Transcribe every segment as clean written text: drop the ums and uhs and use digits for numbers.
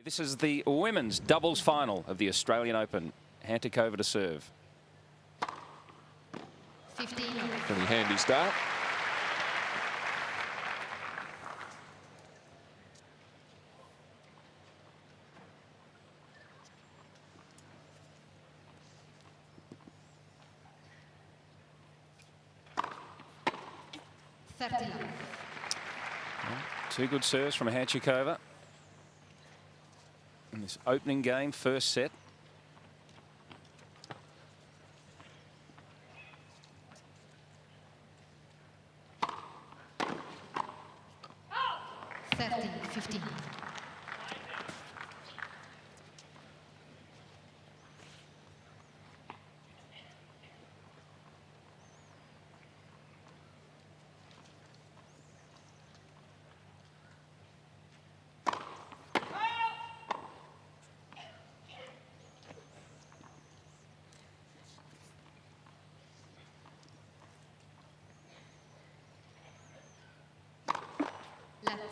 This is the women's doubles final of the Australian Open. Hantuchova to serve. 15. Pretty handy start. Two good serves from Hantuchova in this opening game, first set.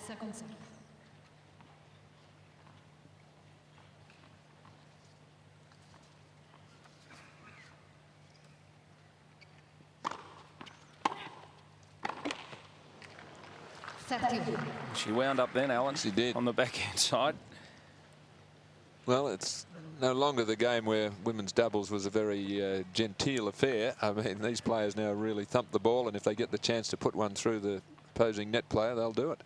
Second serve. She wound up then, Alan. She did. On the backhand side. Well, it's no longer the game where women's doubles was a very genteel affair. I mean, these players now really thump the ball, and if they get the chance to put one through the opposing net player, they'll do it.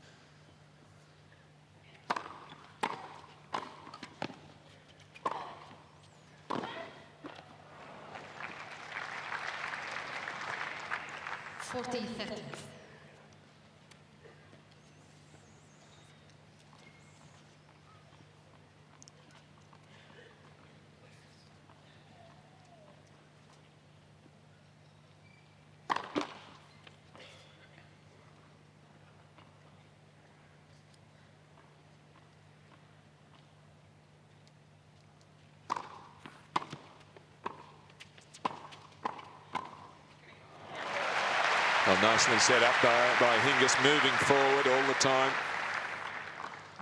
Well, nicely set up by Hingis, moving forward all the time.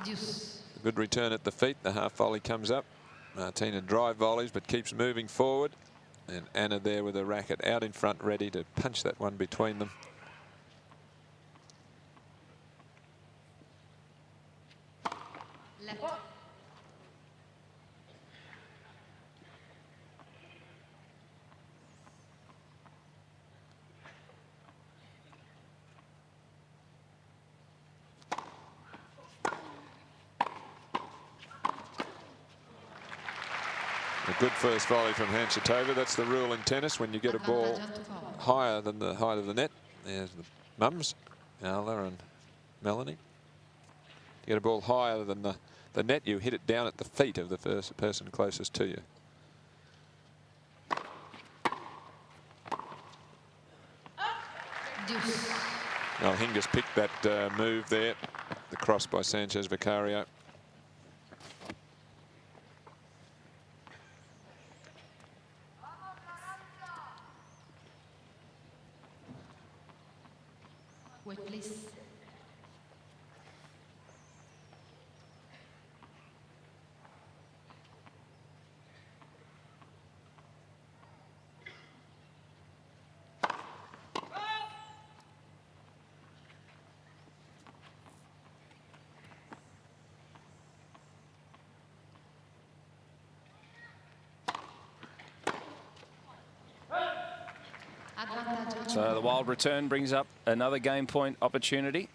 A good return at the feet. The half volley comes up. Martina drive volleys, but keeps moving forward. And Anna there with a racket out in front, ready to punch that one between them. A good first volley from Hantuchova. That's the rule in tennis. When you get a ball higher than the height of the net, there's the mums, Alda and Melanie. You get a ball higher than the net, you hit it down at the feet of the first person closest to you. Well, Hingis picked that move there. The cross by Sanchez-Vicario. Wait, please. So the wild return brings up another game point opportunity.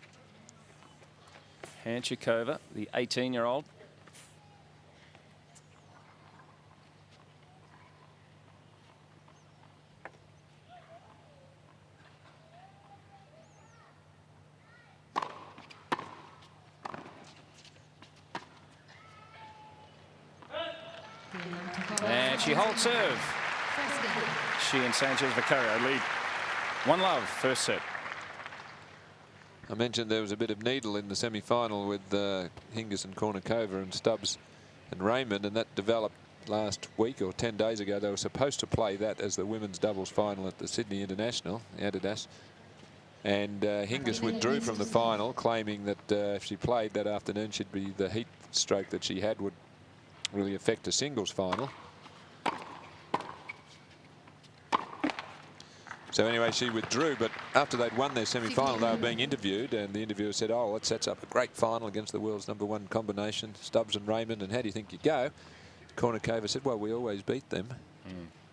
Hantuchova, the 18-year-old. And she holds serve. She and Sanchez-Vicario lead 1-love, first set. I mentioned there was a bit of needle in the semi-final with Hingis and Kournikova and Stubbs and Raymond, and that developed last week or 10 days ago. They were supposed to play that as the women's doubles final at the Sydney International, Adidas. And Hingis withdrew from the final, claiming that if she played that afternoon, she'd be the heat stroke that she had would really affect a singles final. So anyway, she withdrew, but after they'd won their semi-final, they were being interviewed, and the interviewer said, oh, it sets up a great final against the world's #1 combination, Stubbs and Raymond, and how do you think you go? Kournikova said, well, we always beat them.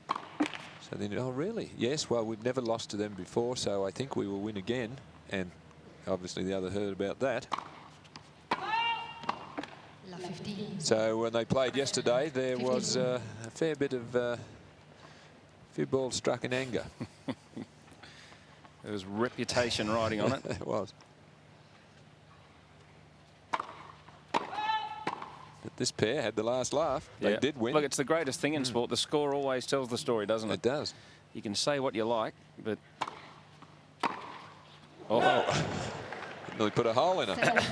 So then, oh, really? Yes, well, we've never lost to them before, so I think we will win again. And obviously the other heard about that. So when they played yesterday, there was a fair bit of few balls struck in anger. There was reputation riding on it. It was. But this pair had the last laugh. They did win. Look, it's the greatest thing in sport. The score always tells the story, doesn't it? It does. You can say what you like, but... Oh, nearly put a hole in her.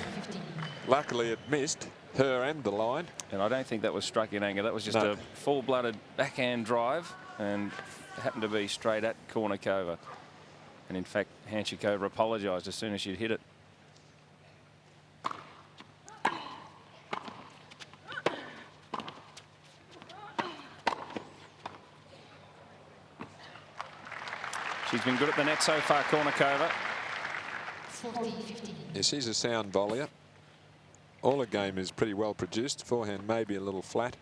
Luckily, it missed her and the line. And I don't think that was struck in anger. That was just a full-blooded backhand drive and happened to be straight at Kournikova. And in fact, Hantuchova apologised as soon as she'd hit it. She's been good at the net so far, Kournikova. Yeah, she's a sound volleyer. All her game is pretty well produced. Forehand maybe a little flat.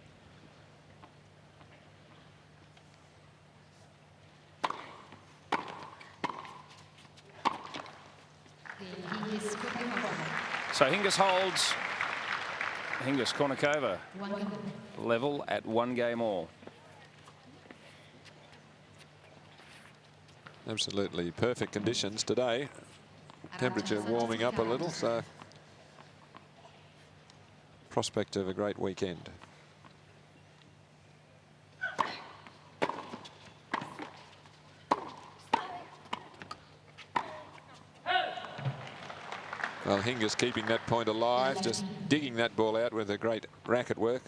So Hingis holds. Hingis, Kournikova level at 1 game all. Absolutely perfect conditions today. Temperature warming up a little, so prospect of a great weekend. Well, Hingis keeping that point alive, just digging that ball out with a great racket work.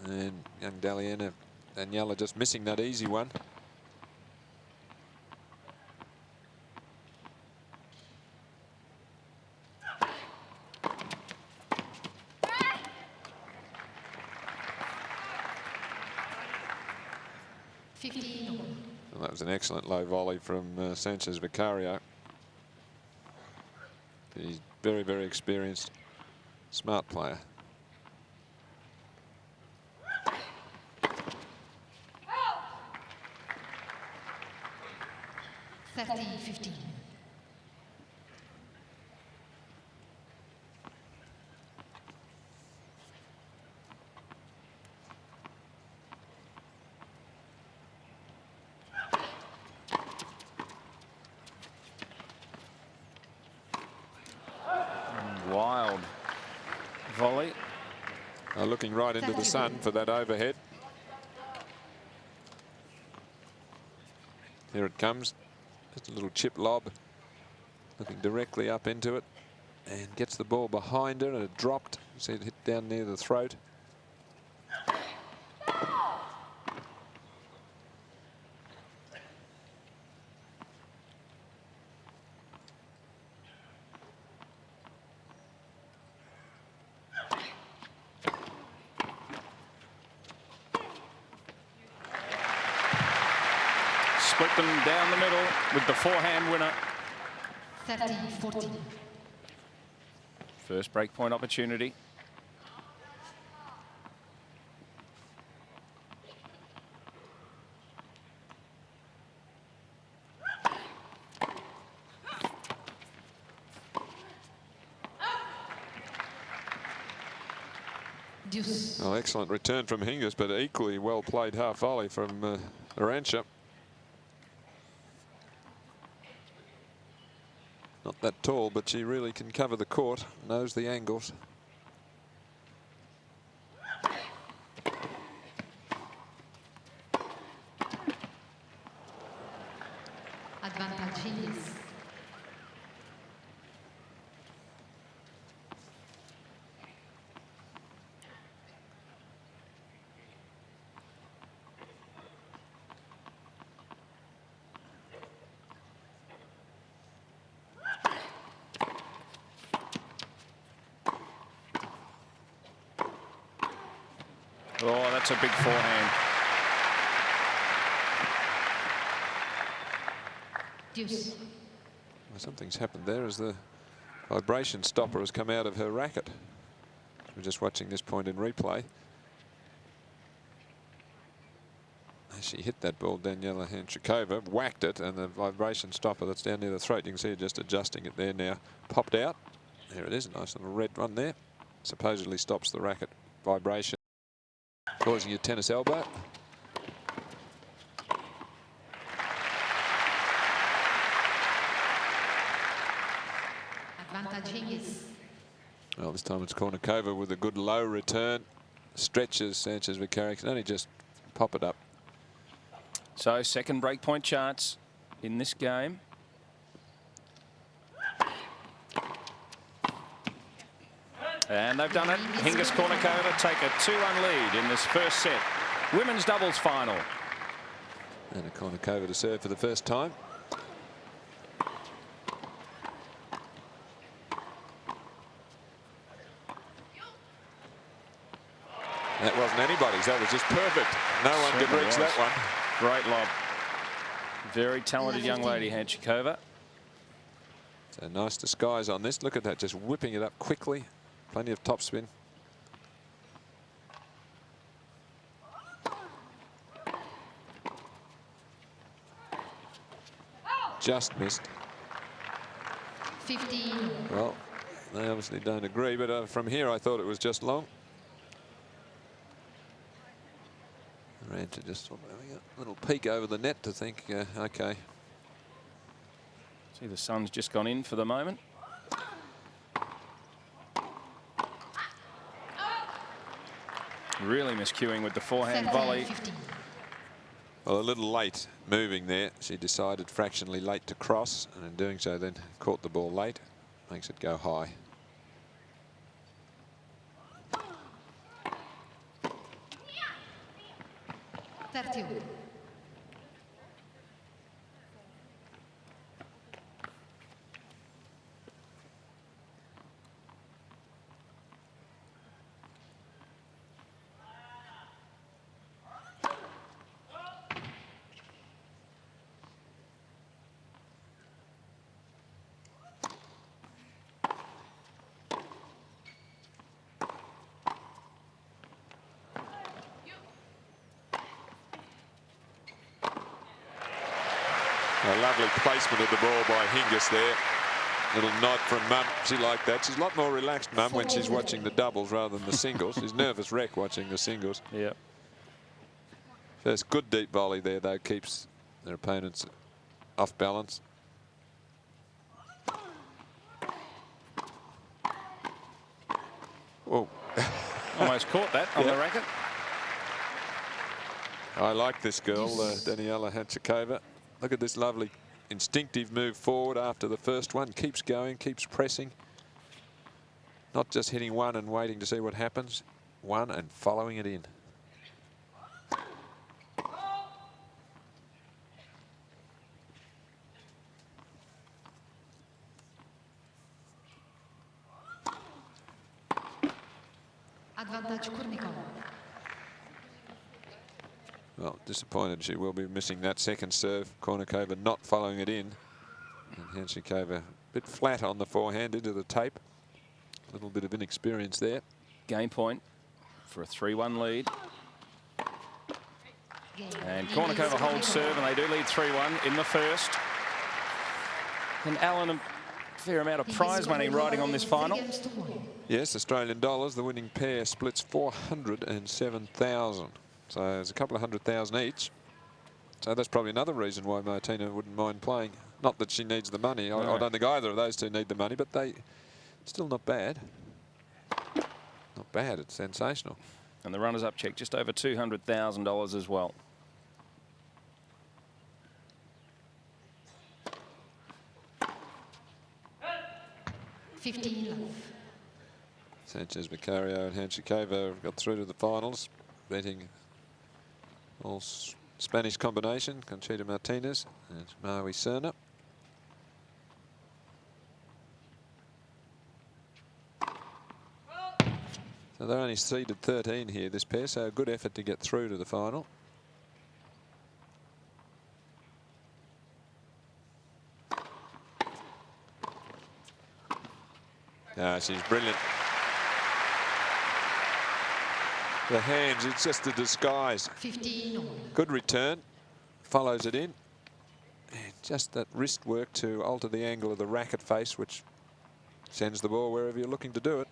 And young Daniela just missing that easy one. And that was an excellent low volley from Sanchez-Vicario. He's very, very experienced, smart player. Wild volley. Looking right into the sun for that overhead. Here it comes. Just a little chip lob. Looking directly up into it. And gets the ball behind her and it dropped. See it hit down near the throat. Split them down the middle with the forehand winner. 30-40. First break point opportunity. Well, excellent return from Hingis, but equally well played half volley from Arantxa. Not that tall, but she really can cover the court, knows the angles. Advantage Hingis. Oh, that's a big forehand. Deuce. Well, something's happened there as the vibration stopper has come out of her racket. We're just watching this point in replay. As she hit that ball, Daniela Hantuchova whacked it, and the vibration stopper that's down near the throat, you can see her just adjusting it there now, popped out. There it is, a nice little red one there. Supposedly stops the racket vibration, causing a tennis elbow. Advantage Hingis. Well, this time it's Kournikova with a good low return. Stretches Sanchez-Vicario, can only just pop it up. So second breakpoint chance in this game. And they've done it. Hingis Kournikova take a 2-1 lead in this first set. Women's doubles final. And a Kournikova to serve for the first time. That wasn't anybody's. That was just perfect. No one could reach that one. Great lob. Very talented young lady, Hantuchova. So nice disguise on this. Look at that, just whipping it up quickly. Plenty of topspin. Just missed. 15. Well, they obviously don't agree, but from here I thought it was just long. Ran to just having a little peek over the net to think, okay. See, the sun's just gone in for the moment. Really miscuing with the forehand volley. 15. Well, a little late moving there. She decided fractionally late to cross, and in doing so then caught the ball late. Makes it go high. A lovely placement of the ball by Hingis there. Little nod from Mum. She liked that. She's a lot more relaxed, Mum, when she's watching the doubles rather than the singles. She's nervous wreck watching the singles. Yeah. First good deep volley there, though, keeps their opponents off balance. Oh. Almost caught that on the racket. I like this girl, Daniela Hantuchova. Look at this lovely instinctive move forward after the first one. Keeps going, keeps pressing. Not just hitting one and waiting to see what happens. One and following it in. Advantage Kournikova. Well, disappointed she will be missing that second serve. Kournikova not following it in. And Hantuchova a bit flat on the forehand into the tape. A little bit of inexperience there. Game point for a 3-1 lead. And Kournikova holds serve, and they do lead 3-1 in the first. And Alan, a fair amount of prize money riding on this final. Yes, Australian dollars. The winning pair splits 407,000. So there's a couple of 100,000 each. So that's probably another reason why Martina wouldn't mind playing. Not that she needs the money. No. I don't think either of those two need the money, but they still not bad. Not bad. It's sensational. And the runners-up check just over $200,000 as well. Sanchez-Vicario and Hantuchova have got through to the finals, beating all Spanish combination, Conchita Martinez and Maui Serna. So they're only seeded 13 here, this pair, so a good effort to get through to the final. She's brilliant. The hands, it's just a disguise. 15. Good return, follows it in. And just that wrist work to alter the angle of the racket face, which sends the ball wherever you're looking to do it.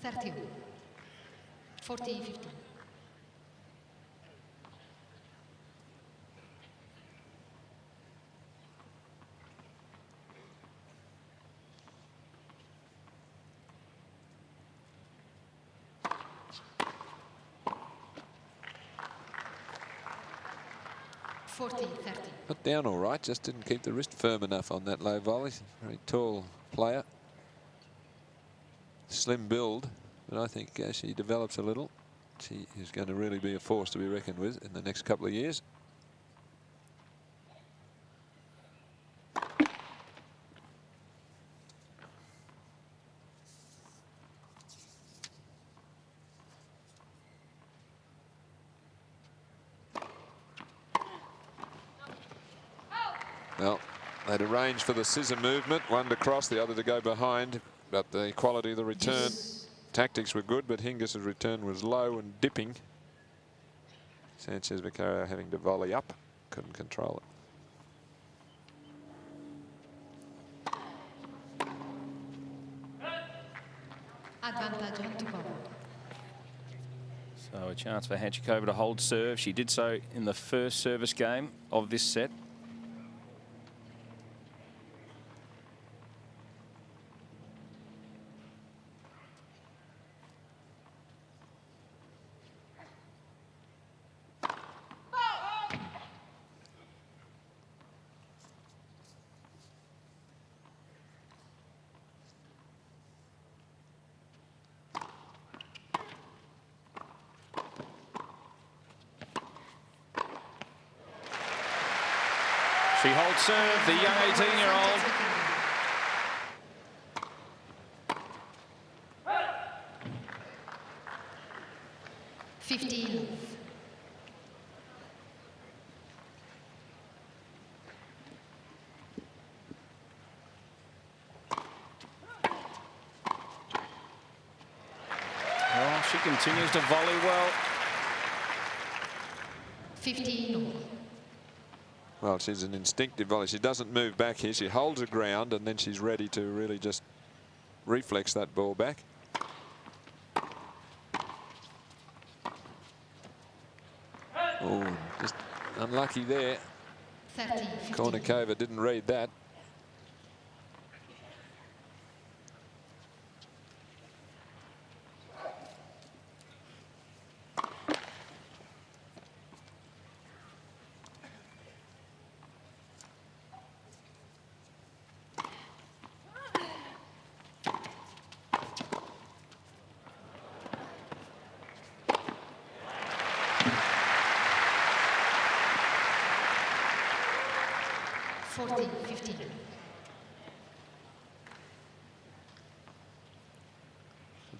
Thirty. 40-15. Got down all right, just didn't keep the wrist firm enough on that low volley. Very tall player. Slim build, but I think as she develops a little, she is going to really be a force to be reckoned with in the next couple of years. Well, they'd arranged for the scissor movement, one to cross, the other to go behind, but the quality of the return, tactics were good, but Hingis' return was low and dipping. Sanchez-Vicario having to volley up, couldn't control it. Advantage Hantuchova. So a chance for Hantuchova to hold serve. She did so in the first service game of this set. She holds serve, the young 18-year-old. Well, she continues to volley well. 15. Well, she's an instinctive volley. She doesn't move back here. She holds her ground, and then she's ready to really just reflex that ball back. Oh, just unlucky there. 30. Kournikova didn't read that.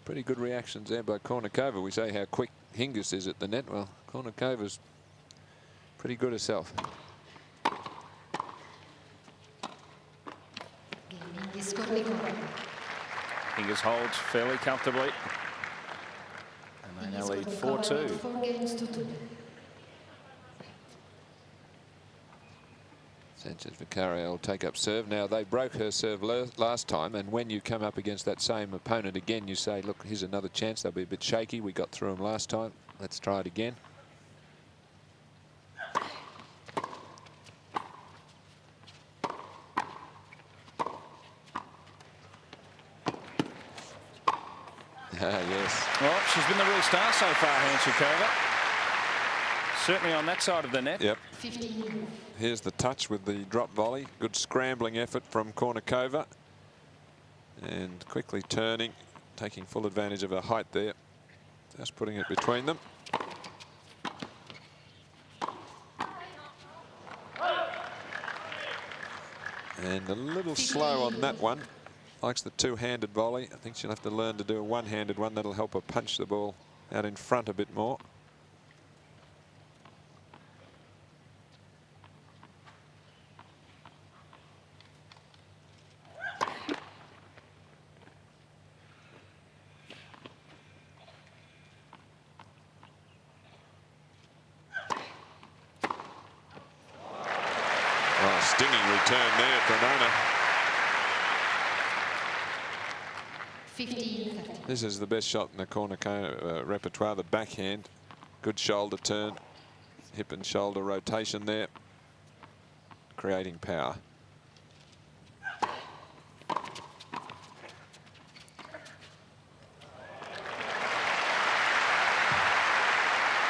Pretty good reactions there by Kournikova. We say how quick Hingis is at the net. Well, Kournikova's pretty good herself. Hingis holds fairly comfortably. And they now lead 4-2. 4 games to 2. Sanchez-Vicario will take up serve. Now, they broke her serve last time, and when you come up against that same opponent again, you say, look, here's another chance. They'll be a bit shaky. We got through them last time. Let's try it again. Yes. Well, she's been the real star so far, Hantuchova. Certainly on that side of the net. Yep. Here's the touch with the drop volley. Good scrambling effort from Kournikova. And quickly turning, taking full advantage of her height there. Just putting it between them. And a little slow on that one. Likes the two-handed volley. I think she'll have to learn to do a one-handed one. That'll help her punch the ball out in front a bit more. Oh, stinging return there for Nona. 15. This is the best shot in the Kournikova repertoire, the backhand. Good shoulder turn, hip and shoulder rotation there, creating power.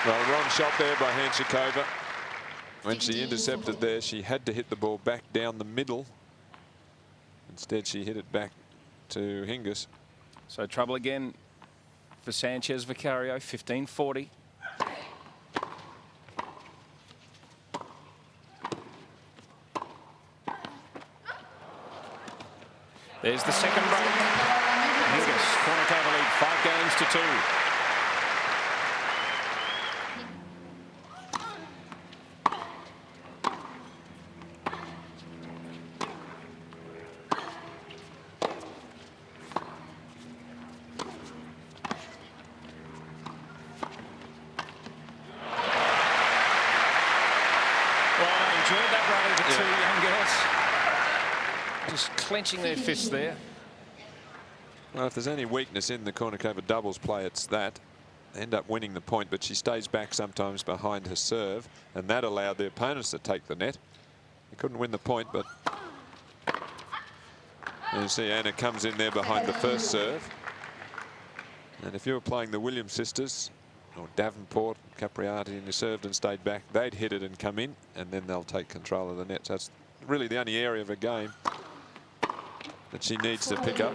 Well, wrong shot there by Hantuchova. When she intercepted there, she had to hit the ball back down the middle. Instead, she hit it back to Hingis. So trouble again for Sanchez-Vicario, 15-40. There's the second break. Hingis, Kournikova lead 5 games to 2. Clenching their fists there. Well, if there's any weakness in the Kournikova doubles play, it's that. They end up winning the point, but she stays back sometimes behind her serve, and that allowed the opponents to take the net. They couldn't win the point, but you see Anna comes in there behind the first serve. And if you were playing the Williams sisters, or Davenport, Capriati, and you served and stayed back, they'd hit it and come in, and then they'll take control of the net. So that's really the only area of a game that she needs to pick up.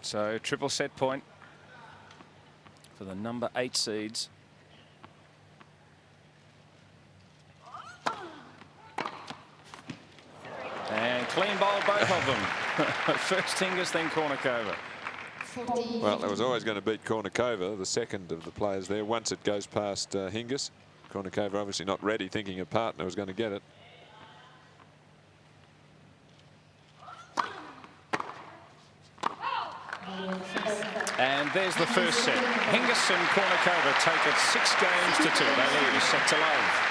So triple set point for the number 8 seeds. And clean bowl, both of them. First Hingis, then Kournikova. Well, that was always going to beat Kournikova, the second of the players there, once it goes past Hingis. Kournikova obviously not ready, thinking her partner was going to get it. And there's the first set. Hingis and Kournikova take it 6 games to 2. They lead a set to love.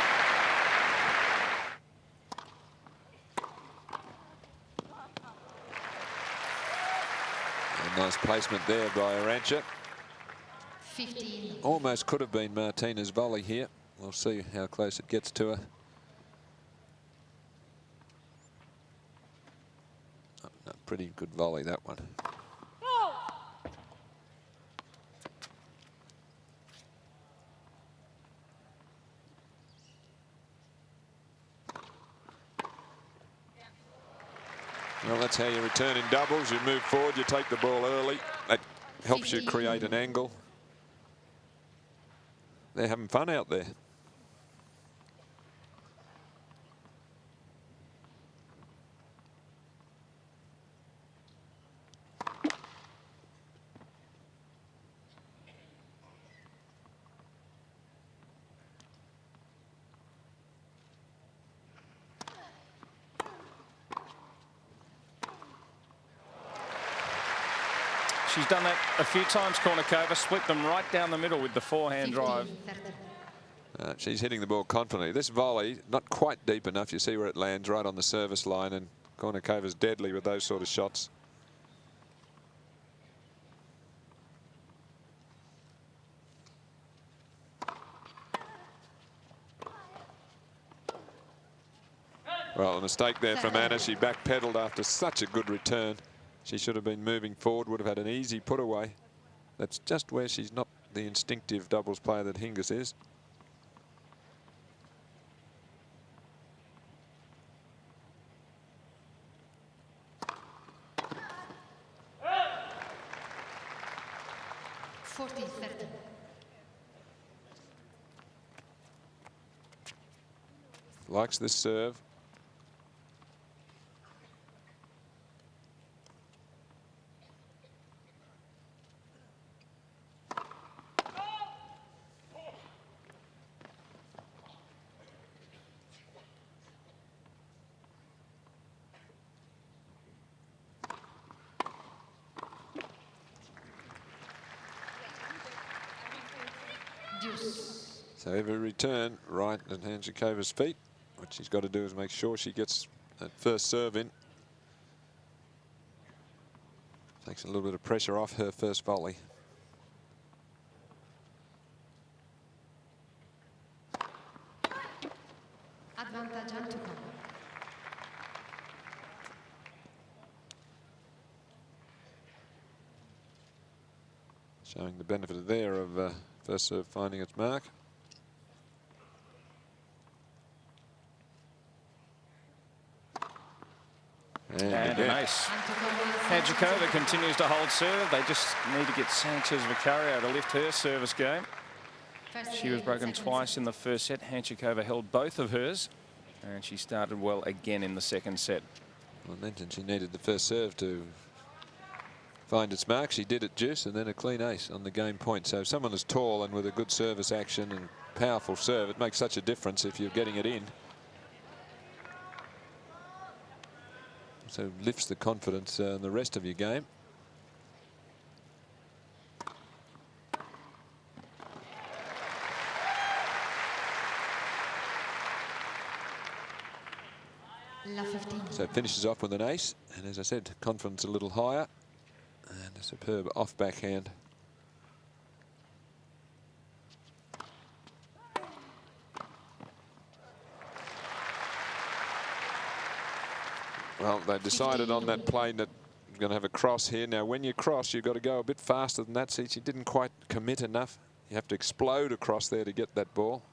A nice placement there by Arantxa. 15. Almost could have been Martina's volley here. We'll see how close it gets to her. Oh, no, pretty good volley, that one. Well, that's how you return in doubles. You move forward, you take the ball early. That helps you create an angle. They're having fun out there. She's done that a few times, Kournikova, split them right down the middle with the forehand drive. She's hitting the ball confidently. This volley, not quite deep enough. You see where it lands, right on the service line, and Kournikova's deadly with those sort of shots. Well, a mistake there from Anna. She backpedaled after such a good return. She should have been moving forward, would have had an easy put away. That's just where she's not the instinctive doubles player that Hingis is. Likes this serve. So every return right at Hantuchova's feet. What she's got to do is make sure she gets that first serve in. Takes a little bit of pressure off her first volley. Advantage Hantuchova. Showing the benefit there of first serve finding its mark. And an ace. Hantuchova continues to hold serve. They just need to get Sanchez-Vicario to lift her service game. She was broken twice in the first set. Hantuchova held both of hers, and she started well again in the second set. Well, I mentioned she needed the first serve to find its mark. She did it deuce and then a clean ace on the game point. So someone as tall and with a good service action and powerful serve, it makes such a difference if you're getting it in. So lifts the confidence in the rest of your game. So finishes off with an ace, and as I said, confidence a little higher, and a superb off backhand. Well, they've decided on that plane that you're going to have a cross here. Now, when you cross, you've got to go a bit faster than that. See, she didn't quite commit enough. You have to explode across there to get that ball.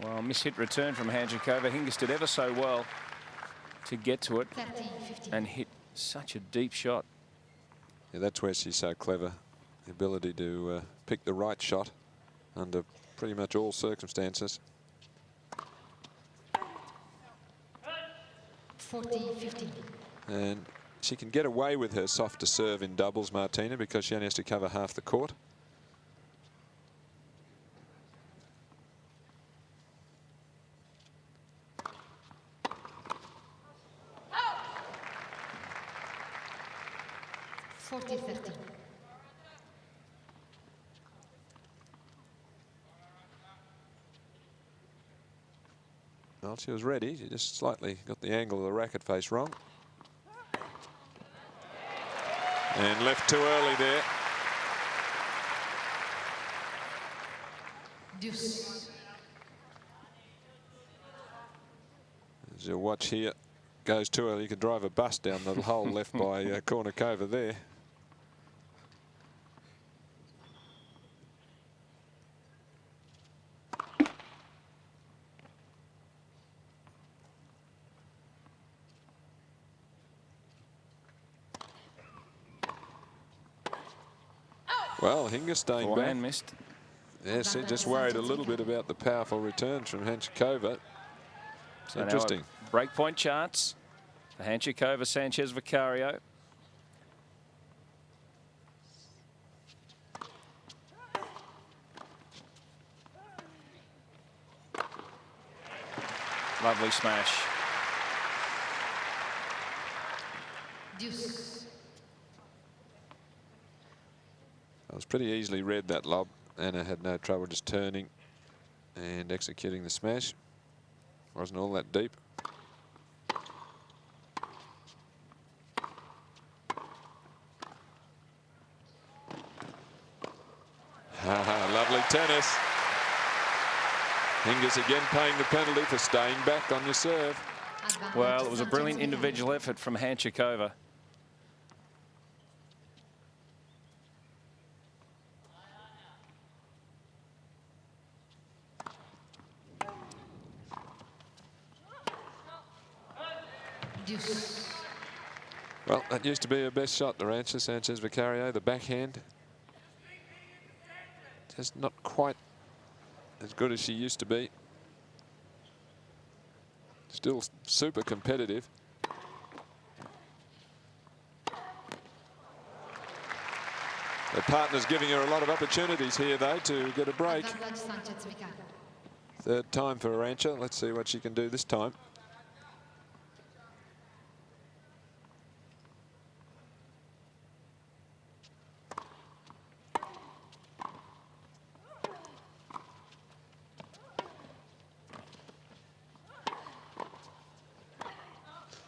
Well, mishit return from Hantuchova. Hingis did ever so well to get to it and hit such a deep shot. Yeah, that's where she's so clever. The ability to pick the right shot under pretty much all circumstances. 40-50. And she can get away with her softer serve in doubles, Martina, because she only has to cover half the court. Well, she was ready. She just slightly got the angle of the racket face wrong. And left too early there. Deuce. As you watch here, goes too early. You could drive a bus down the hole left by Kournikova there. Well, Hingis staying back. Missed. Yes, he just worried a little bit about the powerful returns from Hantuchova. So interesting. Breakpoint chance for Hantuchova, Sanchez-Vicario. Lovely smash. Deuce. I was pretty easily read, that lob. Anna had no trouble just turning and executing the smash. Wasn't all that deep. Lovely tennis. Hingis again paying the penalty for staying back on your serve. Well, it was a brilliant individual effort from Hantuchova. Well, that used to be her best shot, the Rancher, Sanchez-Vicario, the backhand. Just not quite as good as she used to be. Still super competitive. Her partner's giving her a lot of opportunities here, though, to get a break. Third time for Arantxa. Let's see what she can do this time.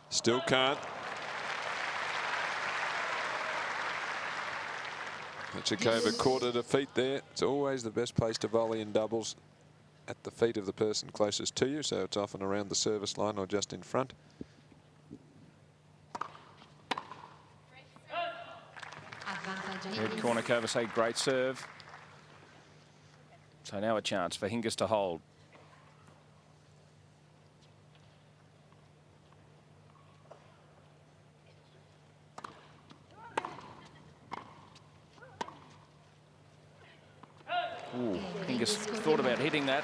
Still can't. Hantuchova caught at her feet there. It's always the best place to volley in doubles, at the feet of the person closest to you, so it's often around the service line or just in front. Heard Kournikova say great serve. So now a chance for Hingis to hold. Ooh, Hingis thought about hitting that.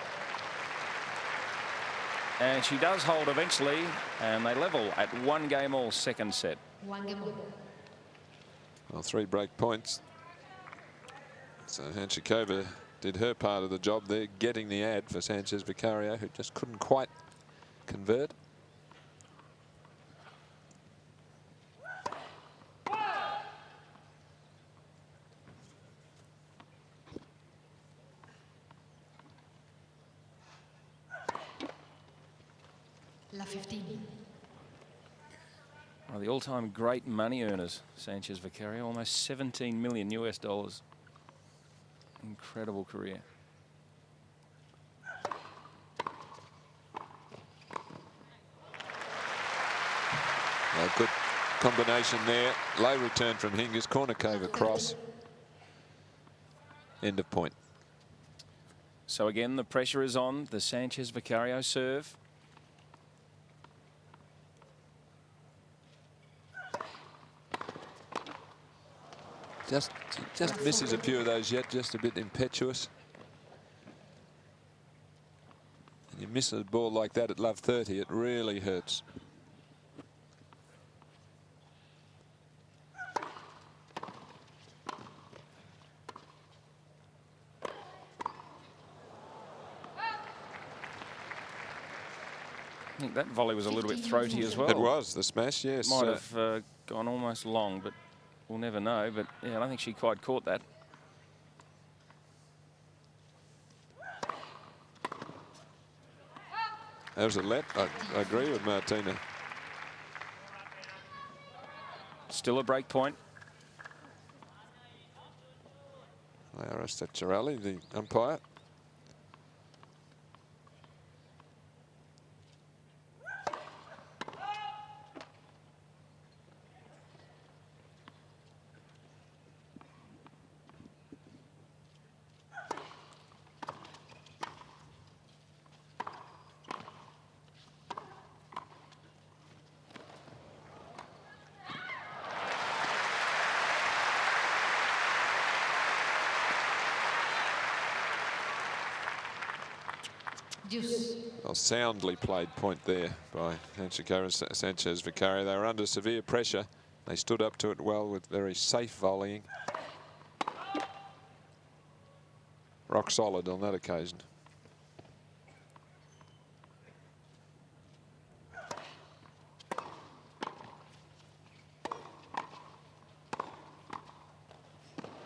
And she does hold eventually, and they level at 1 game all, second set. 1 game all. Well, 3 break points. So Hantuchova did her part of the job there, getting the ad for Sanchez-Vicario, who just couldn't quite convert. La 15. One of the all-time great money earners, Sanchez-Vicario, almost 17 million US dollars. Incredible career. A good combination there. Low return from Hingis. Kournikova cross. End of point. So again, the pressure is on the Sanchez-Vicario serve. Just misses a few of those yet, just a bit impetuous. And you miss a ball like that at love 30, it really hurts. I think that volley was a little bit throaty as well. It was, the smash, yes. Might have gone almost long, but we'll never know. But yeah, I don't think she quite caught that. There's a let. I agree with Martina. Still a break point. Laura Stacciarelli, the umpire. Well, soundly played point there by Hantuchova, Sanchez-Vicario. They were under severe pressure. They stood up to it well with very safe volleying. Rock solid on that occasion.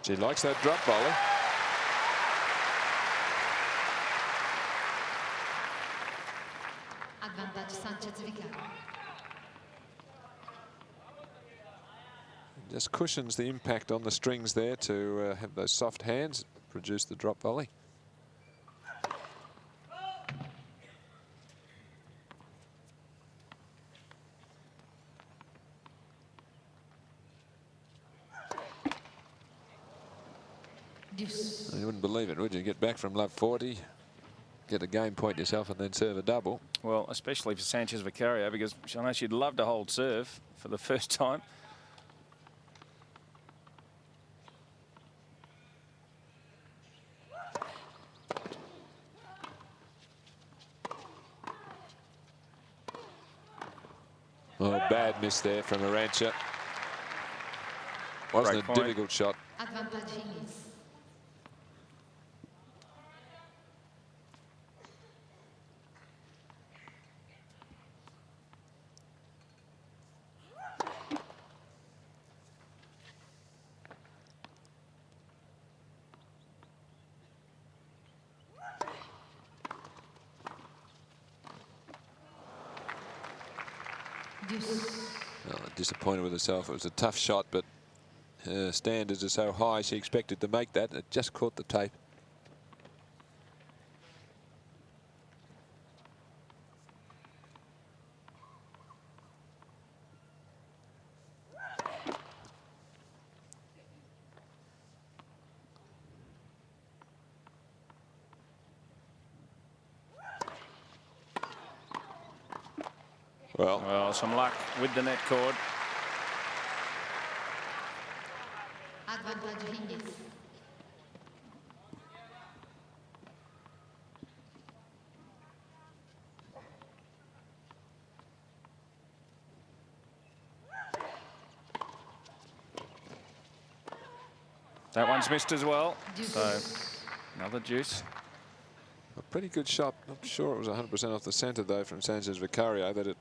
She likes that drop volley. Advantage Sanchez-Vicario. Just cushions the impact on the strings there to have those soft hands produce the drop volley. Deuce. You wouldn't believe it, would you? Get back from love 40, get a game point yourself, and then serve a double. Well, especially for Sanchez-Vicario, because I know she'd love to hold serve for the first time. Oh, bad miss there from Arantxa. Wasn't Great a point. difficult shot. Advantage Hingis. Deuce. Well, disappointed with herself. It was a tough shot, but her standards are so high, she expected to make that. It just caught the tape. Well, some luck with the net cord. Advantage Hingis. That one's missed as well. Deuce. So another deuce. A pretty good shot. Not sure it was 100% off the centre, though, from Sanchez-Vicario, that it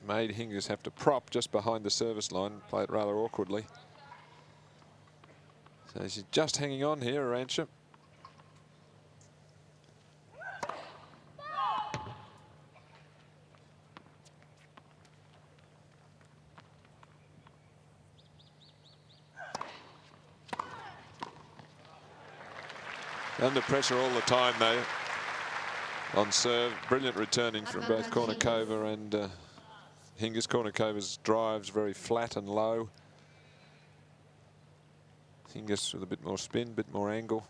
made Hingis have to prop just behind the service line, play it rather awkwardly. So she's just hanging on here, Arantxa. Under pressure all the time, though, on serve. Brilliant returning from both Kournikova and Hingis. Kournikova's drives very flat and low. Hingis with a bit more spin, bit more angle.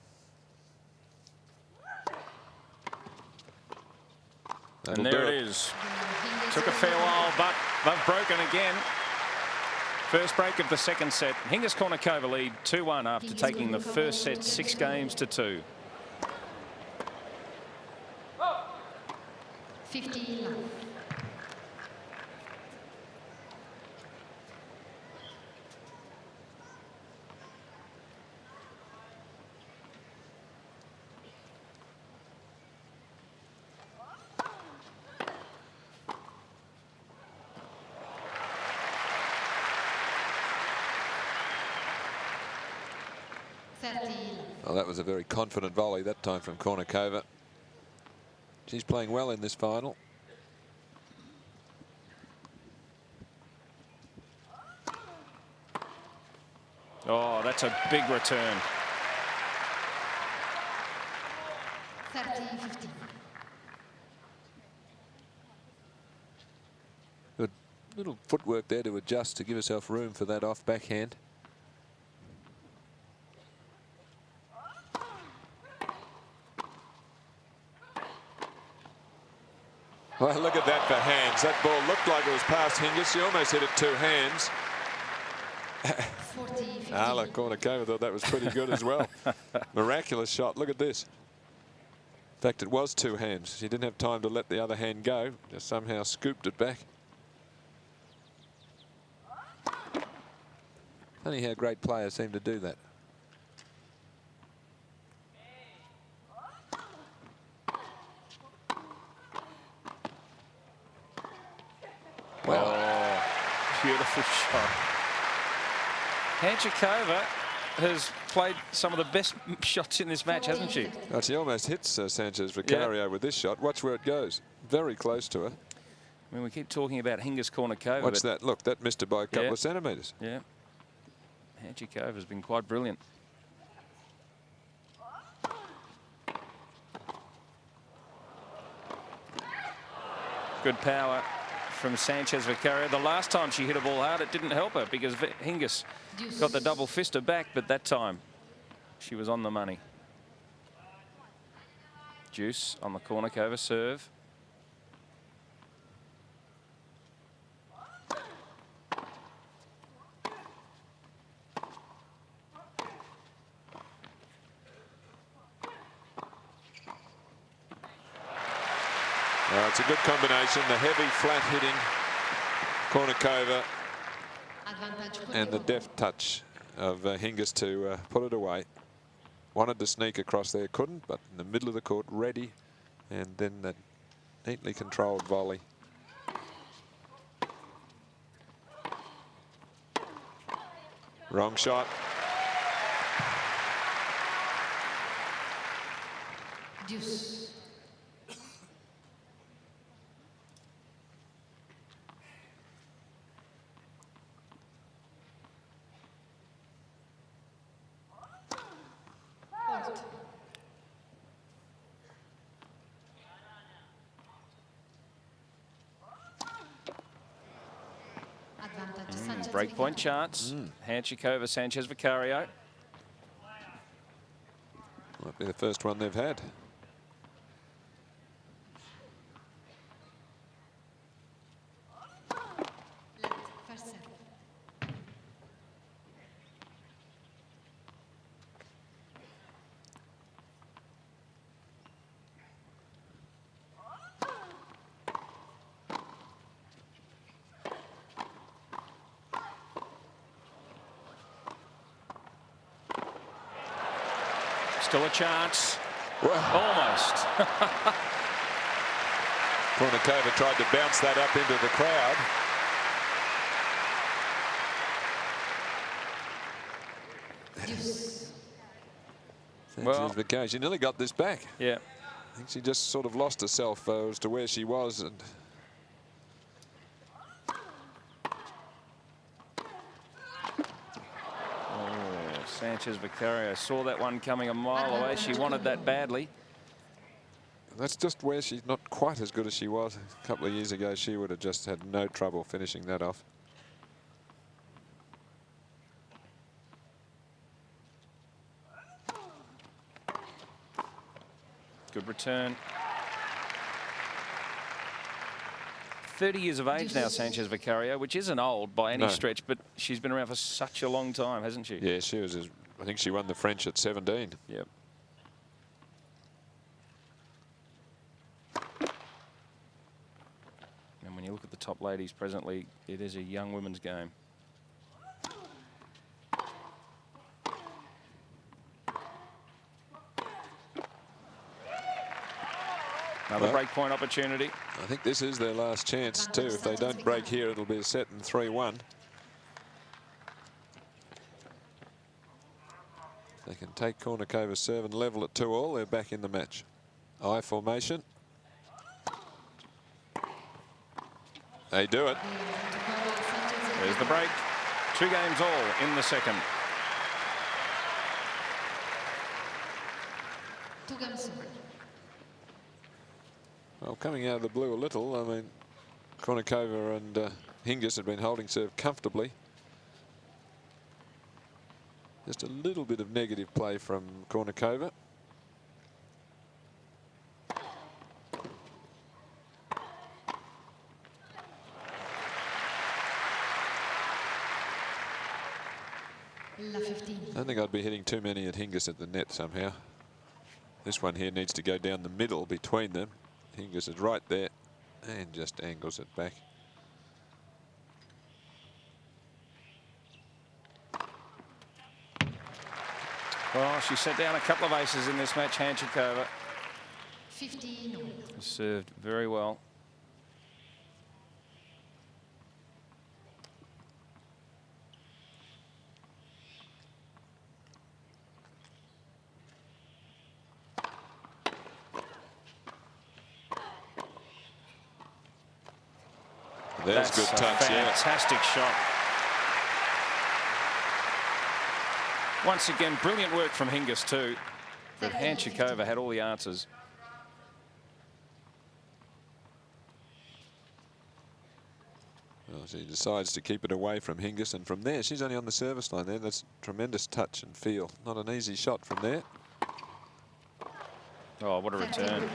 And there it is. Took a fair while, but they've broken again. First break of the second set. Hingis Kournikova lead 2-1 after taking the first set 6 games to 2. 50 love. Well, that was a very confident volley that time from Kournikova. She's playing well in this final. Oh, that's a big return. 30-50. Good little footwork there to adjust to give herself room for that off backhand. Well, look at that for hands. That ball looked like it was past Hingis. She almost hit it 2 hands. 40-50. Ala Kournikova thought that was pretty good as well. Miraculous shot. Look at this. In fact, it was 2 hands. She didn't have time to let the other hand go. Just somehow scooped it back. Funny how great players seem to do that. Well, beautiful shot. Hantuchova has played some of the best shots in this match, hasn't she? Oh, she almost hits Sanchez-Vicario with this shot. Watch where it goes. Very close to her. I mean, we keep talking about Hingis Kournikova. Watch that. Look, that missed her by a couple of centimetres. Yeah. Hantuchova has been quite brilliant. Good power from Sanchez-Vicario. The last time she hit a ball hard, it didn't help her because Hingis got the double fister back, but that time she was on the money. Deuce on the Kournikova serve. It's a good combination. The heavy, flat-hitting Kournikova and the deft touch of Hingis to put it away. Wanted to sneak across there, couldn't, but in the middle of the court, ready, and then that neatly controlled volley. Wrong shot. Deuce. Breakpoint chance. Hantuchova, Sanchez-Vicario. Might be the first one they've had. Still a chance. Well, almost. Kournikova tried to bounce that up into the crowd. Sanchez-Vicario, she nearly got this back. Yeah. I think she just sort of lost herself as to where she was. And Sanchez-Vicario saw that one coming a mile away. She wanted that badly. That's just where she's not quite as good as she was a couple of years ago. She would have just had no trouble finishing that off. Good return. 30 years of age now, Sanchez-Vicario, which isn't old by any stretch, but she's been around for such a long time, hasn't she? Yeah, she was. I think she won the French at 17. Yep. And when you look at the top ladies presently, it is a young women's game. Another break point opportunity. I think this is their last chance too. If they don't break here, it'll be a set in 3-1. They can take Kournikova's serve and level at 2-2. They're back in the match. I formation. They do it. There's the break. 2 games all in the second. 2 games. Well, coming out of the blue a little, I mean, Kournikova and Hingis had been holding serve comfortably. Just a little bit of negative play from Kournikova. I don't think I'd be hitting too many at Hingis at the net somehow. This one here needs to go down the middle between them. Hingis is right there and just angles it back. Well, she set down a couple of aces in this match, Hantuchova. 15. Served very well. There's That's good touch, yeah. Fantastic shot. Once again, brilliant work from Hingis too. But Hantuchova had all the answers. Well, she decides to keep it away from Hingis, and from there, she's only on the service line there. That's tremendous touch and feel. Not an easy shot from there. Oh, what a return.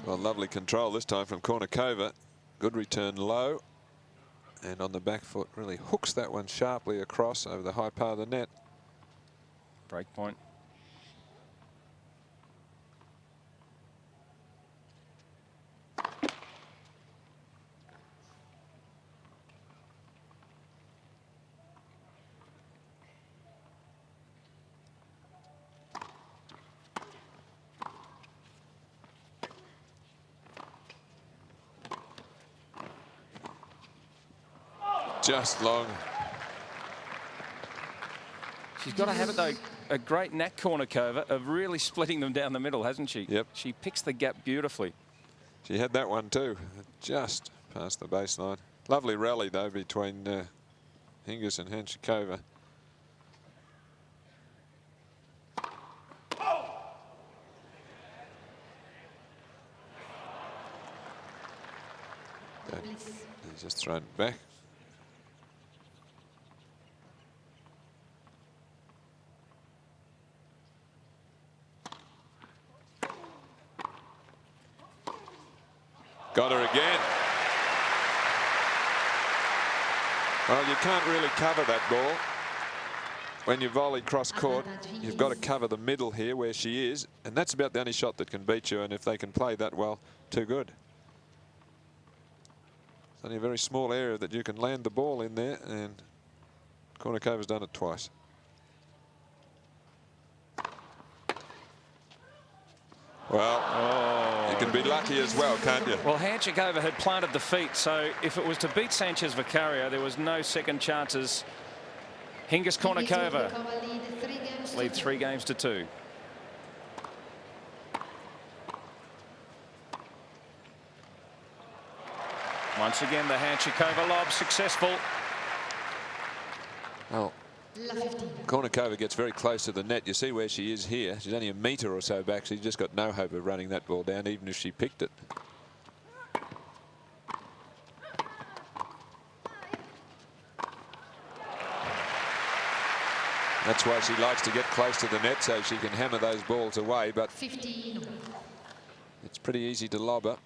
Well, lovely control this time from Kournikova. Good return low. And on the back foot, really hooks that one sharply across over the high part of the net. Break point. Just long. She's got to have it, though, a great knack, Kournikova, of really splitting them down the middle, hasn't she? Yep. She picks the gap beautifully. She had that one too, just past the baseline. Lovely rally, though, between Hingis and Hantuchova. He's just thrown it back. Got her again. Well, you can't really cover that ball. When you volley cross court, you've got to cover the middle here where she is, and that's about the only shot that can beat you, and if they can play that well, too good. It's only a very small area that you can land the ball in there, and Kournikova's done it twice. Well, you can be lucky as well, can't you? Well, Hantuchova had planted the feet, so if it was to beat Sanchez-Vicario, there was no second chances. Hingis, Kournikova lead 3-2. Once again, the Hantuchova lob successful. Well, Kournikova gets very close to the net. You see where she is here. She's only a metre or so back. She's just got no hope of running that ball down, even if she picked it. That's why she likes to get close to the net, so she can hammer those balls away, but 15. It's pretty easy to lob her.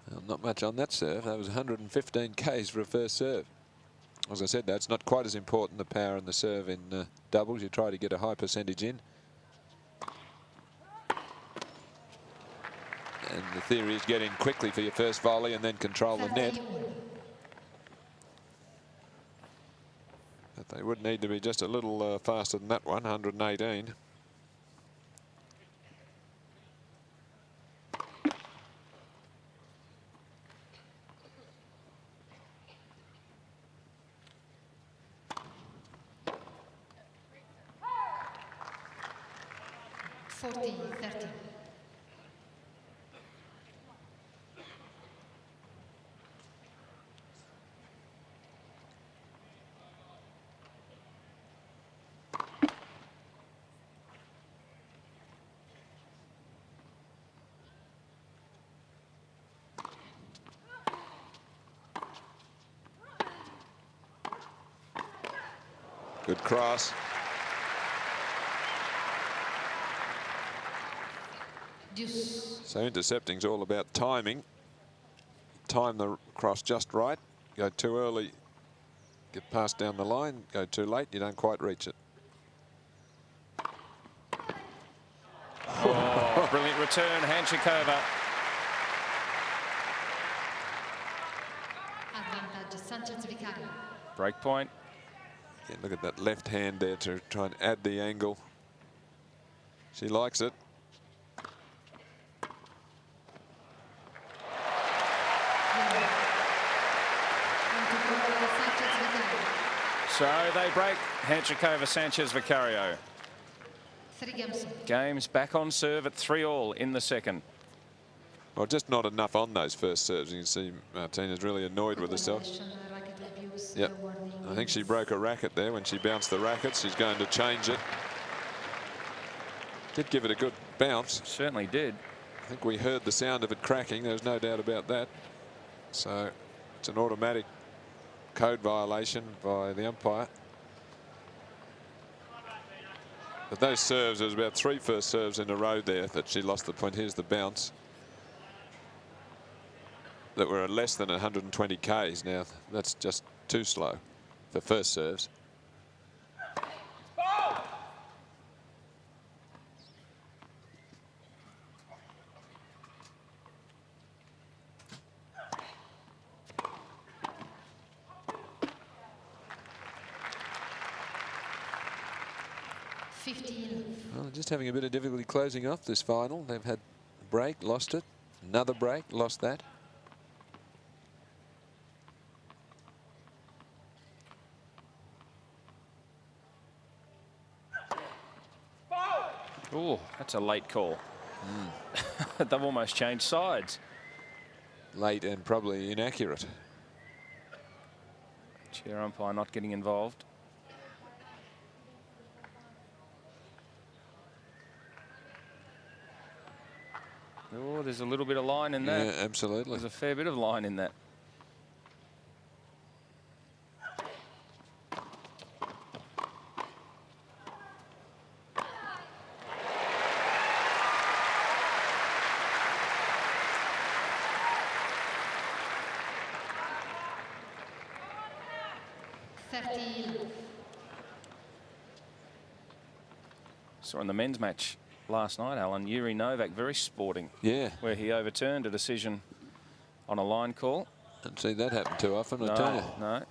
Well, not much on that serve. That was 115 Ks for a first serve. As I said, that's not quite as important, the power and the serve in doubles. You try to get a high percentage in. And the theory is get in quickly for your first volley and then control the net. But they would need to be just a little faster than that one, 118. Good cross. Deuce. So intercepting's all about timing. Time the cross just right. Go too early, get passed down the line. Go too late, you don't quite reach it. Oh, brilliant return, Hantuchova. Advantage Sanchez-Vicario. Break point. Yeah, look at that left hand there to try and add the angle. She likes it. So they break Hantuchova, Sanchez-Vicario. 3 games. Game's back on serve at 3-all in the second. Well, just not enough on those first serves. You can see Martina's really annoyed with herself. Yep. I think she broke a racket there when she bounced the racket. She's going to change it. Did give it a good bounce. Certainly did. I think we heard the sound of it cracking. There's no doubt about that. So it's an automatic code violation by the umpire. But those serves, there was about 3 first serves in a row there that she lost the point. Here's the bounce. That were at less than 120 Ks. Now, that's just too slow for first serves. Well, just having a bit of difficulty closing off this final. They've had a break, lost it. Another break, lost that. Oh, that's a late call. They've almost changed sides. Late and probably inaccurate. Chair umpire not getting involved. Oh, there's a little bit of line in that. Yeah, absolutely. There's a fair bit of line in that. Saw in the men's match last night, Alan, Yuri Novak, very sporting. Yeah. Where he overturned a decision on a line call. Don't see that happen too often, I tell you. No.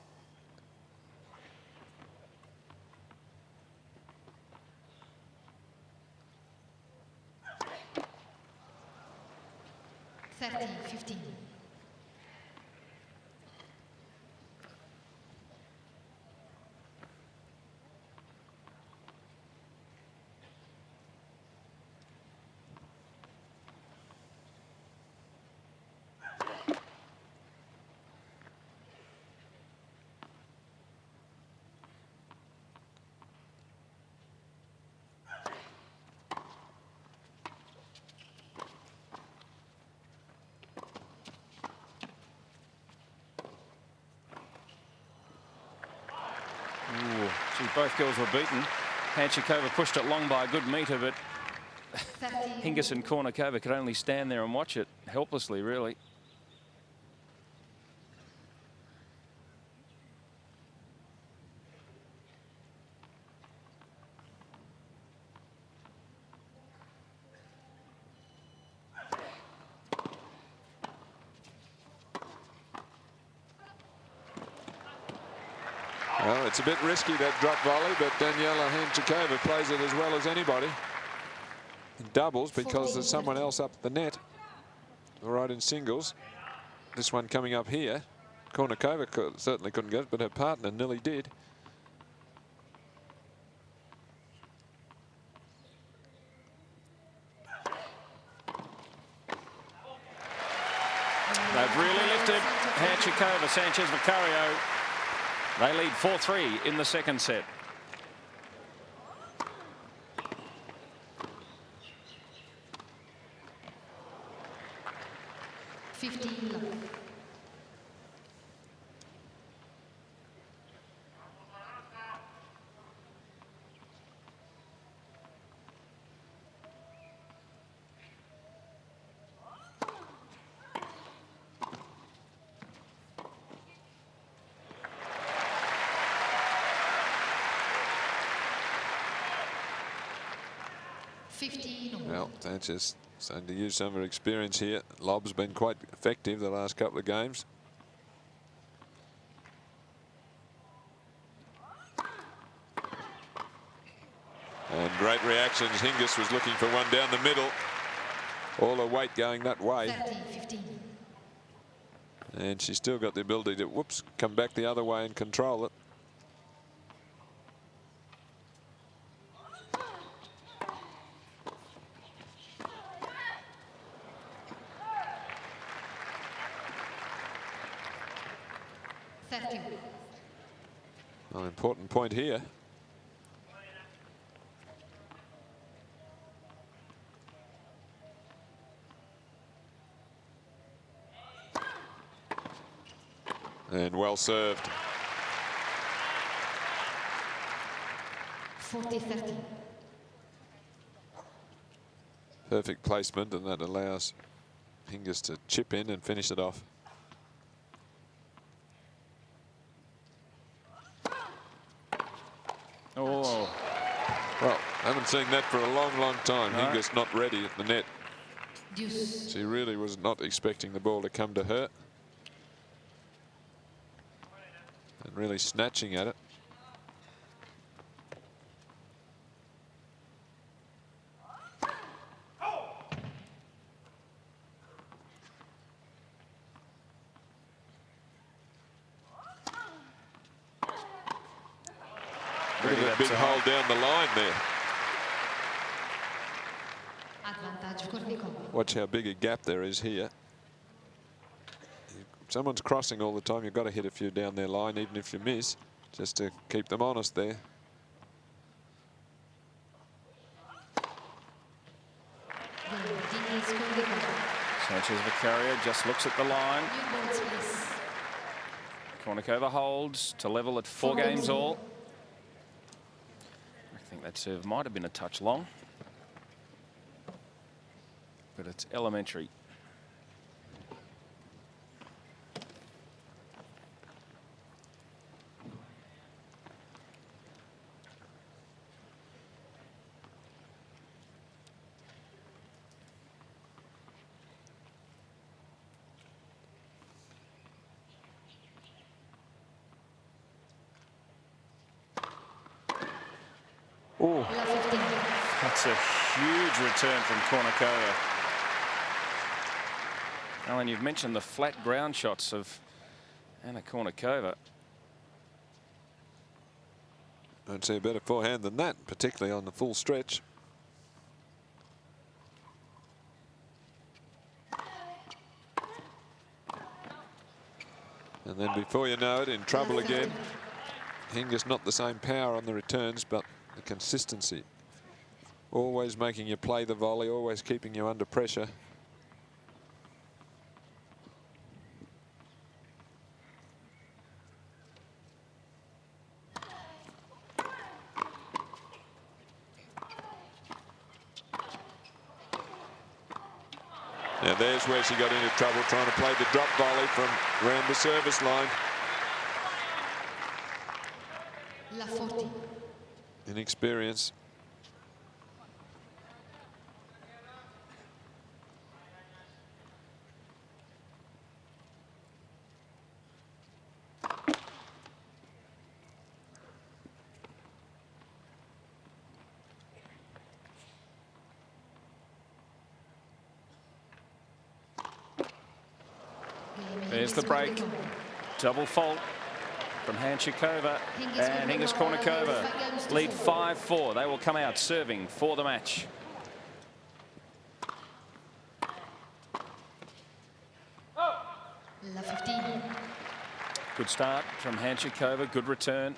Both girls were beaten. Hantuchova pushed it long by a good metre, but Hingis and Kournikova could only stand there and watch it helplessly, really. Well, it's a bit risky, that drop volley, but Daniela Hantuchova plays it as well as anybody. In doubles, because there's someone else up the net. All right, in singles. This one coming up here. Kournikova certainly couldn't get it, but her partner nearly did. They've really lifted Hantuchova, Sanchez-Vicario. They lead 4-3 in the second set. 15. Well, Sanchez starting to use some of her experience here. Lob's been quite effective the last couple of games. And great reactions. Hingis was looking for one down the middle. All her weight going that way. 15. And she's still got the ability to, whoops, come back the other way and control it. Well, an important point here. And well served. 40-30. Perfect placement, and that allows Hingis to chip in and finish it off. Oh. Well, haven't seen that for a long, long time. No. Hingis not ready at the net. Deuce. She really was not expecting the ball to come to her. And really snatching at it. Look at that big hole down the line there. Advantage Kournikova. Watch how big a gap there is here. If someone's crossing all the time, you've got to hit a few down their line, even if you miss, just to keep them honest there. Sanchez-Vicario just looks at the line. Kournikova holds to level at 4 games all. I think that serve might have been a touch long, but it's elementary. Oh, That's a huge return from Kournikova. Alan, you've mentioned the flat ground shots of Anna Kournikova. I'd see a better forehand than that, particularly on the full stretch. And then before you know it, in trouble again. Hingis not the same power on the returns, but the consistency. Always making you play the volley, always keeping you under pressure. Now there's where she got into trouble, trying to play the drop volley from around the service line. Inexperience. There's the break. Double fault from Hantuchova and Hingis Kournikova lead 5-4. They will come out serving for the match. Good start from Hantuchova. Good return.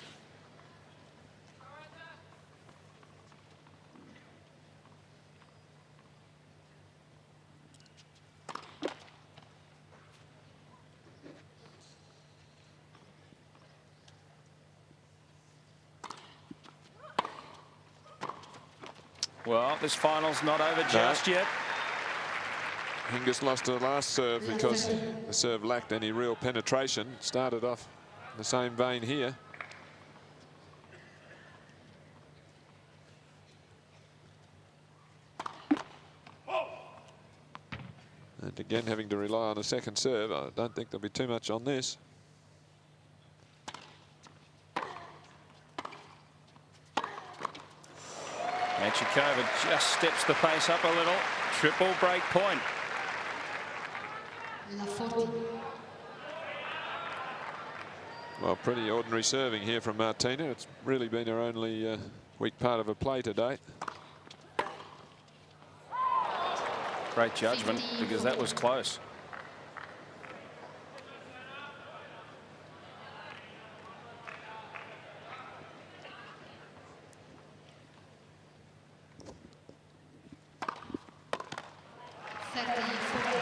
Well, this final's not over just yet. Hingis lost her last serve because the serve lacked any real penetration. Started off in the same vein here. again, having to rely on a second serve. I don't think there'll be too much on this. Hantuchova just steps the pace up a little. Triple break point. Well, pretty ordinary serving here from Martina. It's really been her only weak part of her play to date. Great judgment, because that was close.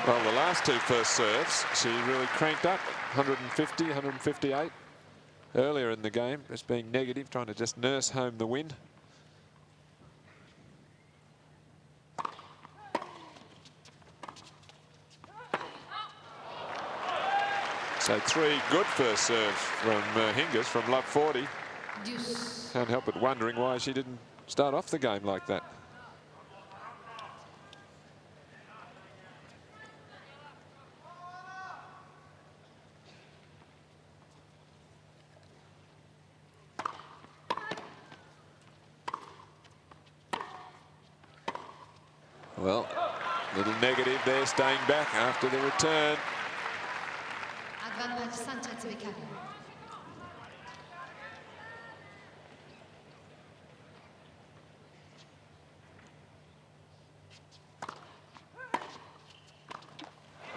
Well, the last two first serves, she really cranked up. 150, 158 earlier in the game, just being negative, trying to just nurse home the win. So 3 good first serves from Hingis from love 40. Can't help but wondering why she didn't start off the game like that. Well, little negative there, staying back after the return. Advantage Sanchez-Vicario.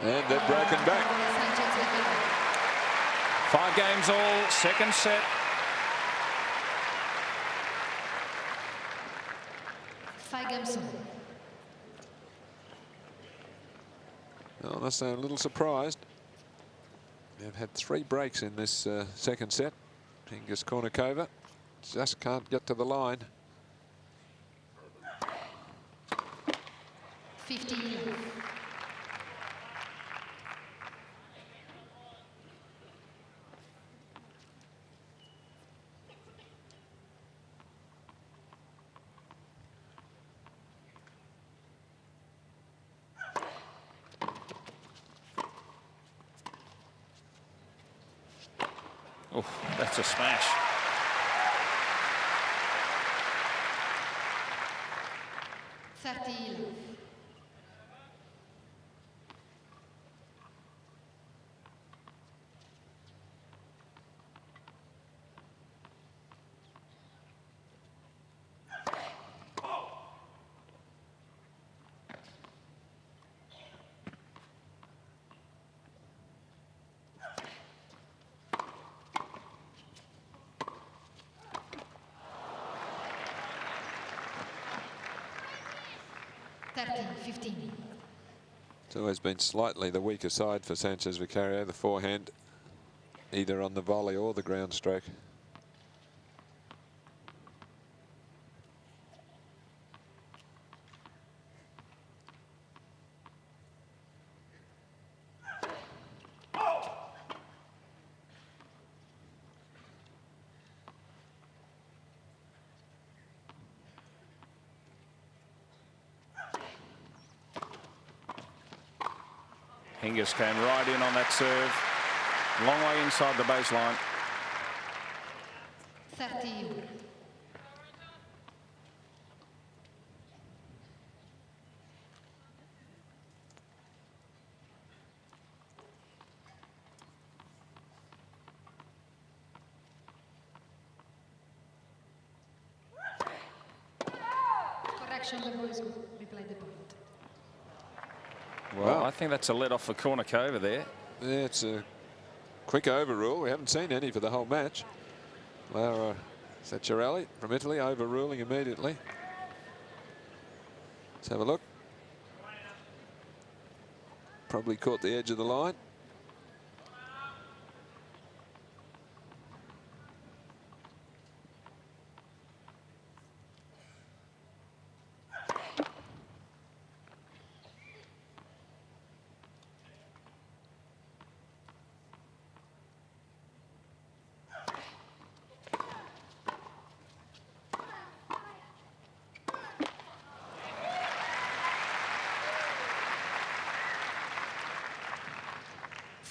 And they're broken back. 5 games all, second set. Well, I must say I'm a little surprised. They've had 3 breaks in this second set. Hingis Kournikova just can't get to the line. 15. Oh, that's a smash. It's always been slightly the weaker side for Sanchez-Vicario, the forehand, either on the volley or the ground stroke. Hingis came right in on that serve. Long way inside the baseline. 30. Correction, the ball is good. Replay the point. Well, I think that's a let off for Kournikova there. Yeah, it's a quick overrule. We haven't seen any for the whole match. Laura Sanchez-Vicario from Italy overruling immediately. Let's have a look. Probably caught the edge of the line.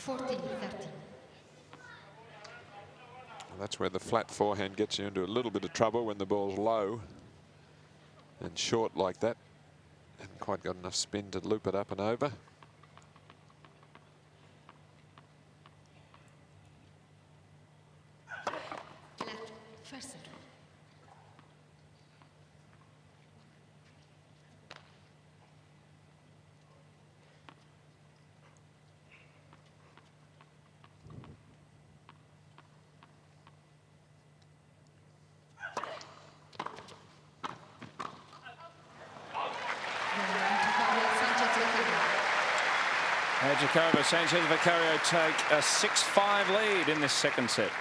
14-13. That's where the flat forehand gets you into a little bit of trouble when the ball's low and short like that. Haven't quite got enough spin to loop it up and over. Left, first serve. Hantuchova, Sanchez-Vicario take a 6-5 lead in this second set.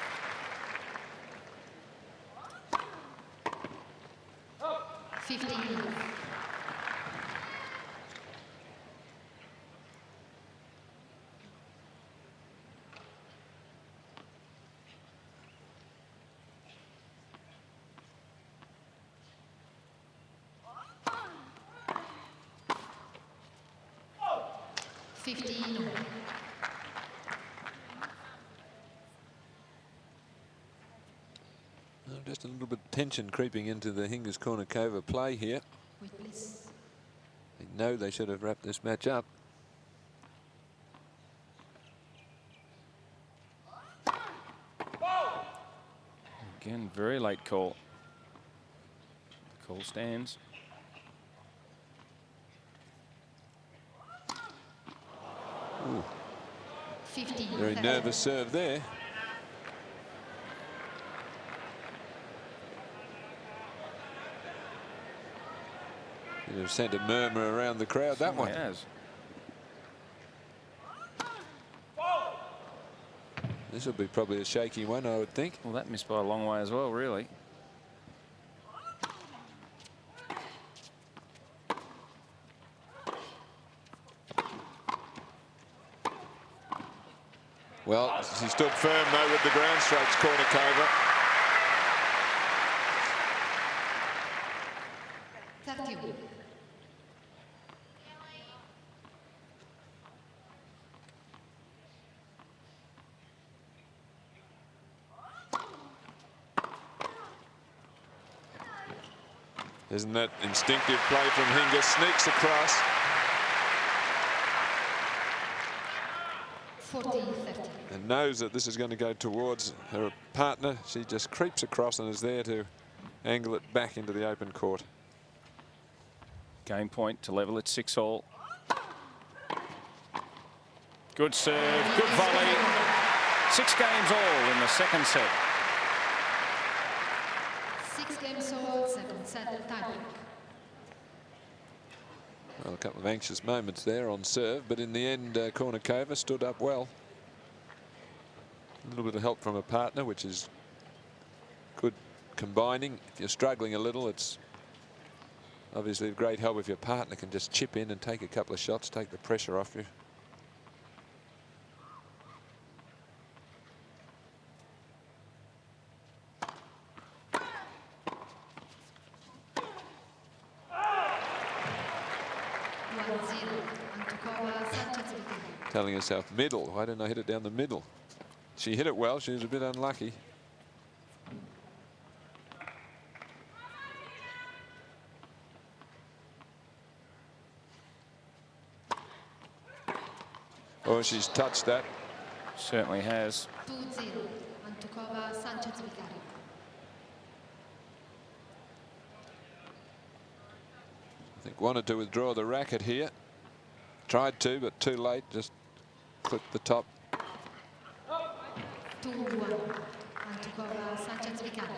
Just a little bit of tension creeping into the Hingis Kournikova play here. They know they should have wrapped this match up. Again, very late call. The call stands. Ooh. Very nervous serve there. It has sent a murmur around the crowd, that one. It has. This will be probably a shaky one, I would think. Well, that missed by a long way as well, really. Well, she stood firm, though, with the ground strokes, Kournikova. Isn't that instinctive play from Hingis? Sneaks across. 14-13. And knows that this is going to go towards her partner. She just creeps across and is there to angle it back into the open court. Game point to level at 6-all. Good serve, good volley. 6 games all in the second set. 6 games all, second set, tiebreak. Well, a couple of anxious moments there on serve, but in the end, Kournikova stood up well. A little bit of help from a partner, which is good combining. If you're struggling a little, it's obviously a great help if your partner can just chip in and take a couple of shots, take the pressure off you. Telling herself middle. Why didn't I hit it down the middle? She hit it well. She was a bit unlucky. Oh, she's touched that. Certainly has. 2-0, Hantuchova, Sanchez-Vicario. I think wanted to withdraw the racket here. Tried to, but too late. Just clipped the top. 2-1, Hantuchova, Sanchez-Vicario.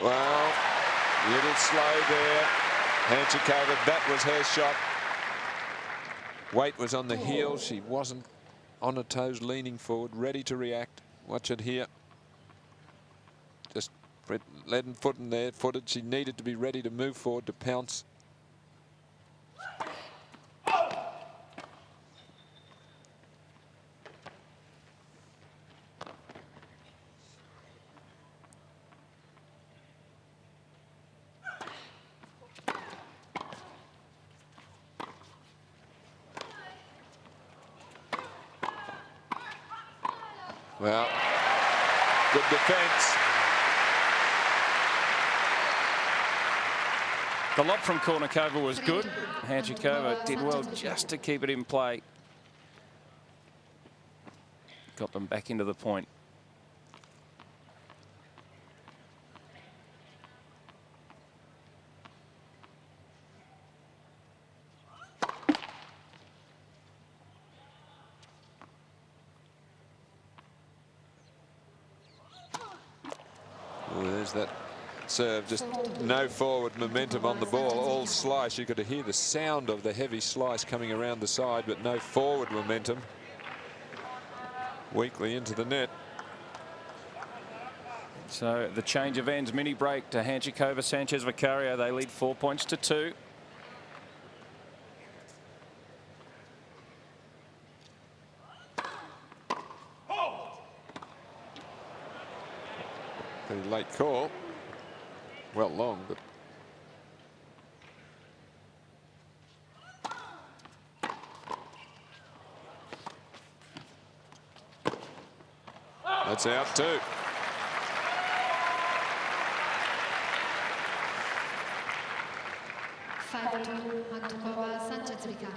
Well, a little slow there. Hantuchova, that was her shot. Weight was on the heel. She wasn't on her toes, leaning forward, ready to react. Watch it here. Just Leaden foot in there, footed. She needed to be ready to move forward, to pounce. Well, good defence. The lob from Kournikova was good. Hantuchova did well just to keep it in play. Got them back into the point. Oh, there's that serve, just no forward momentum on the ball, all slice. You could hear the sound of the heavy slice coming around the side, but no forward momentum. Weakly into the net. So the change of ends, mini break to Hantuchova, Sanchez-Vicario. They lead 4 points to 2. Pretty late call. Well, long, but that's out too. Hantuchova, Sanchez-Vicario.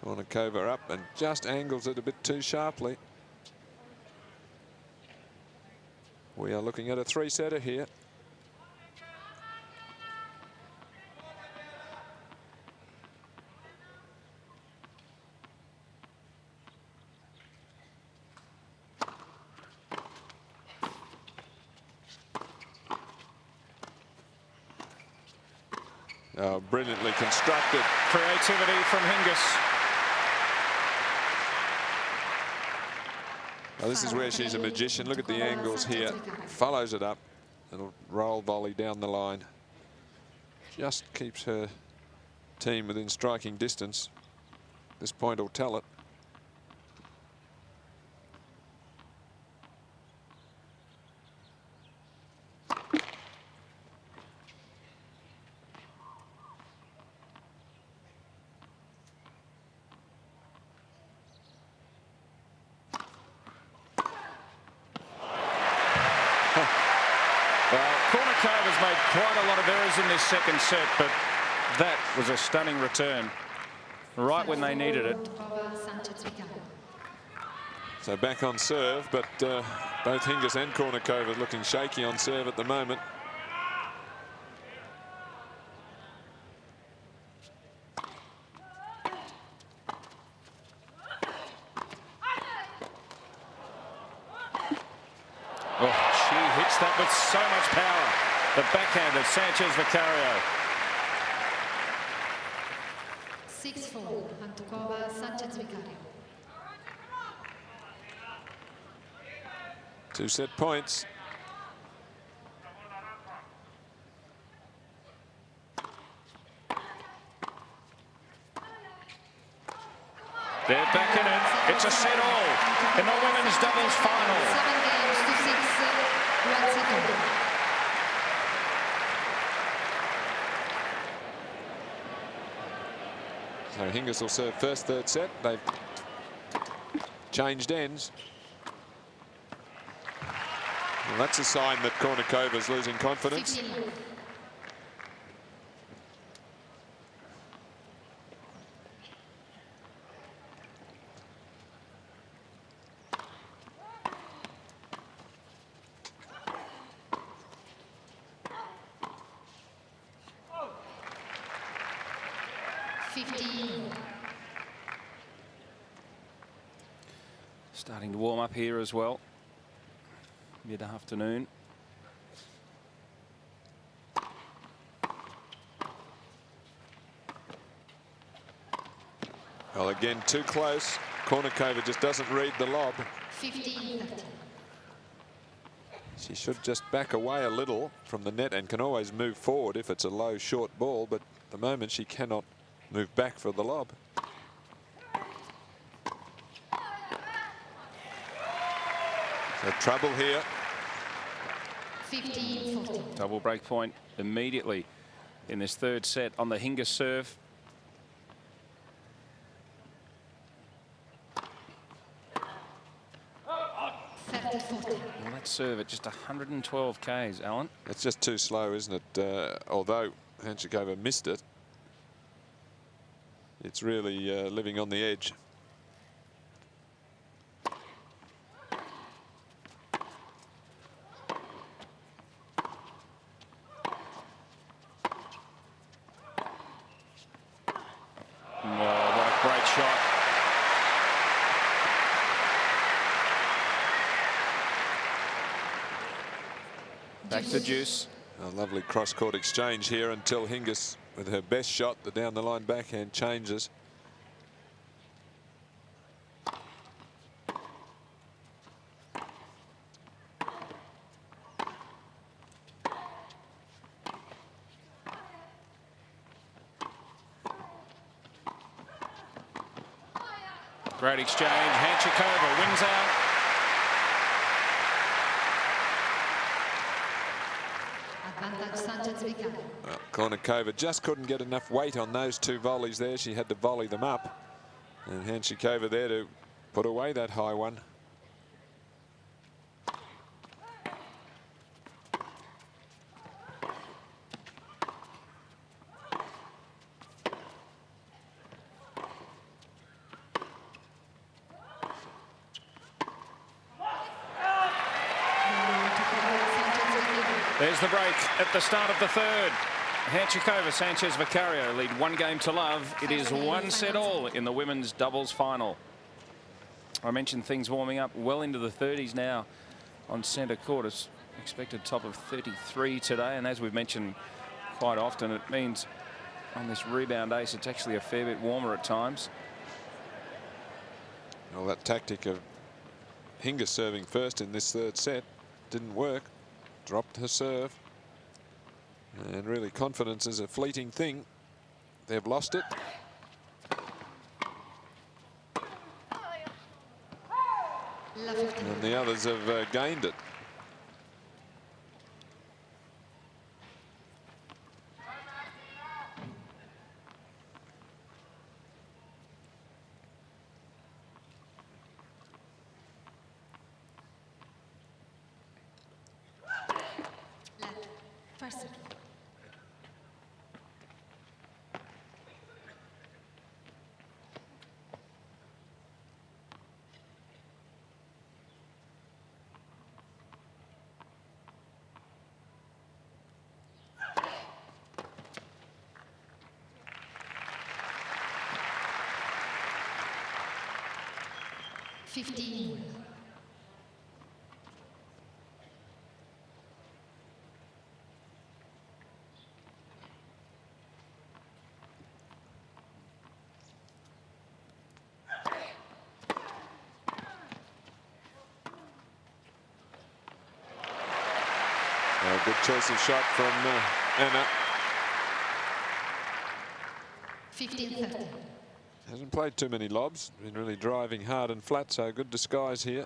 Kournikova up and just angles it a bit too sharply. We are looking at a 3-setter here. Brilliantly constructed. Creativity from Hingis. Well, this is where she's a magician. Look at the angles here. Follows it up. It'll roll volley down the line. Just keeps her team within striking distance. This point will tell it. Kournikova's made quite a lot of errors in this second set, but that was a stunning return right when they needed it. So back on serve, but both Hingis and Kournikova looking shaky on serve at the moment. Oh, she hits that with so much power. The backhand of Sanchez-Vicario. 6-4, Hantuchova, Sanchez-Vicario. 2 set points. They're back in it. It's a set all in the women's doubles final. 7 games to 6, 1 second. So Hingis will serve first, third set. They've changed ends. Well, that's a sign that Kournikova's losing confidence. 15. Starting to warm up here as well. Mid-afternoon. Well, again, too close. Kournikova just doesn't read the lob. 15-13. She should just back away a little from the net and can always move forward if it's a low, short ball. But at the moment, she cannot move back for the lob. So trouble here. 15-14. Double break point immediately in this third set on the Hingis serve. Well, that serve at just 112 Ks, Alan. It's just too slow, isn't it? Although Hantuchova missed it, it's really living on the edge. Oh, what a great shot. Back to Juice. A lovely cross-court exchange here until Hingis, with her best shot, the down-the-line backhand, changes. Great exchange. Hantuchova wins out. Advantage Sanchez-Vicario. Well, Kournikova just couldn't get enough weight on those two volleys there. She had to volley them up. And Hantuchova there to put away that high one. There's the break at the start of the third. Hantuchova, Sanchez-Vicario lead 1-0. It is 1-1 in the women's doubles final. I mentioned things warming up well into the 30s now on centre court. It's expected top of 33 today, and as we've mentioned quite often, it means on this rebound ace it's actually a fair bit warmer at times. Well, that tactic of Hingis serving first in this third set didn't work. Dropped her serve. And really, confidence is a fleeting thing. They've lost it. And the others have gained it. First. 15. Good choice of shot from Anna. 15-13. Hasn't played too many lobs. Been really driving hard and flat, so good disguise here.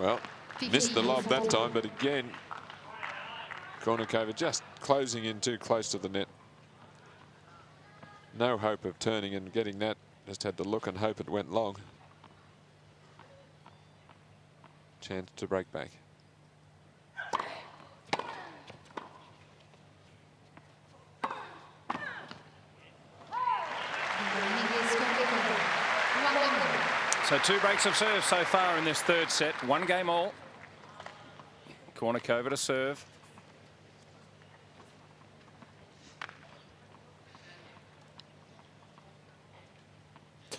Well, missed the lob that time, but again, Kournikova just closing in too close to the net. No hope of turning and getting that. Just had to look and hope it went long. Chance to break back. So 2 breaks of serve so far in this third set. 1 game all. Kournikova to serve.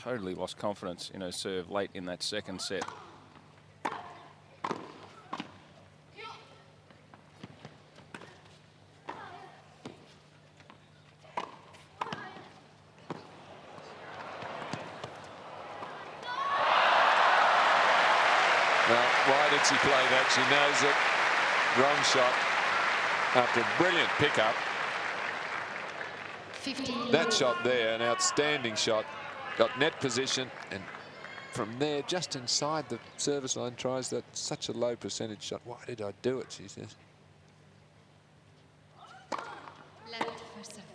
totally lost confidence in her serve late in that second set. Why did she play that? She knows it. Wrong shot after a brilliant pickup. 15. That shot there, an outstanding shot. Got net position, and from there, just inside the service line, tries that such a low percentage shot. Why did I do it, she says. Left first serve.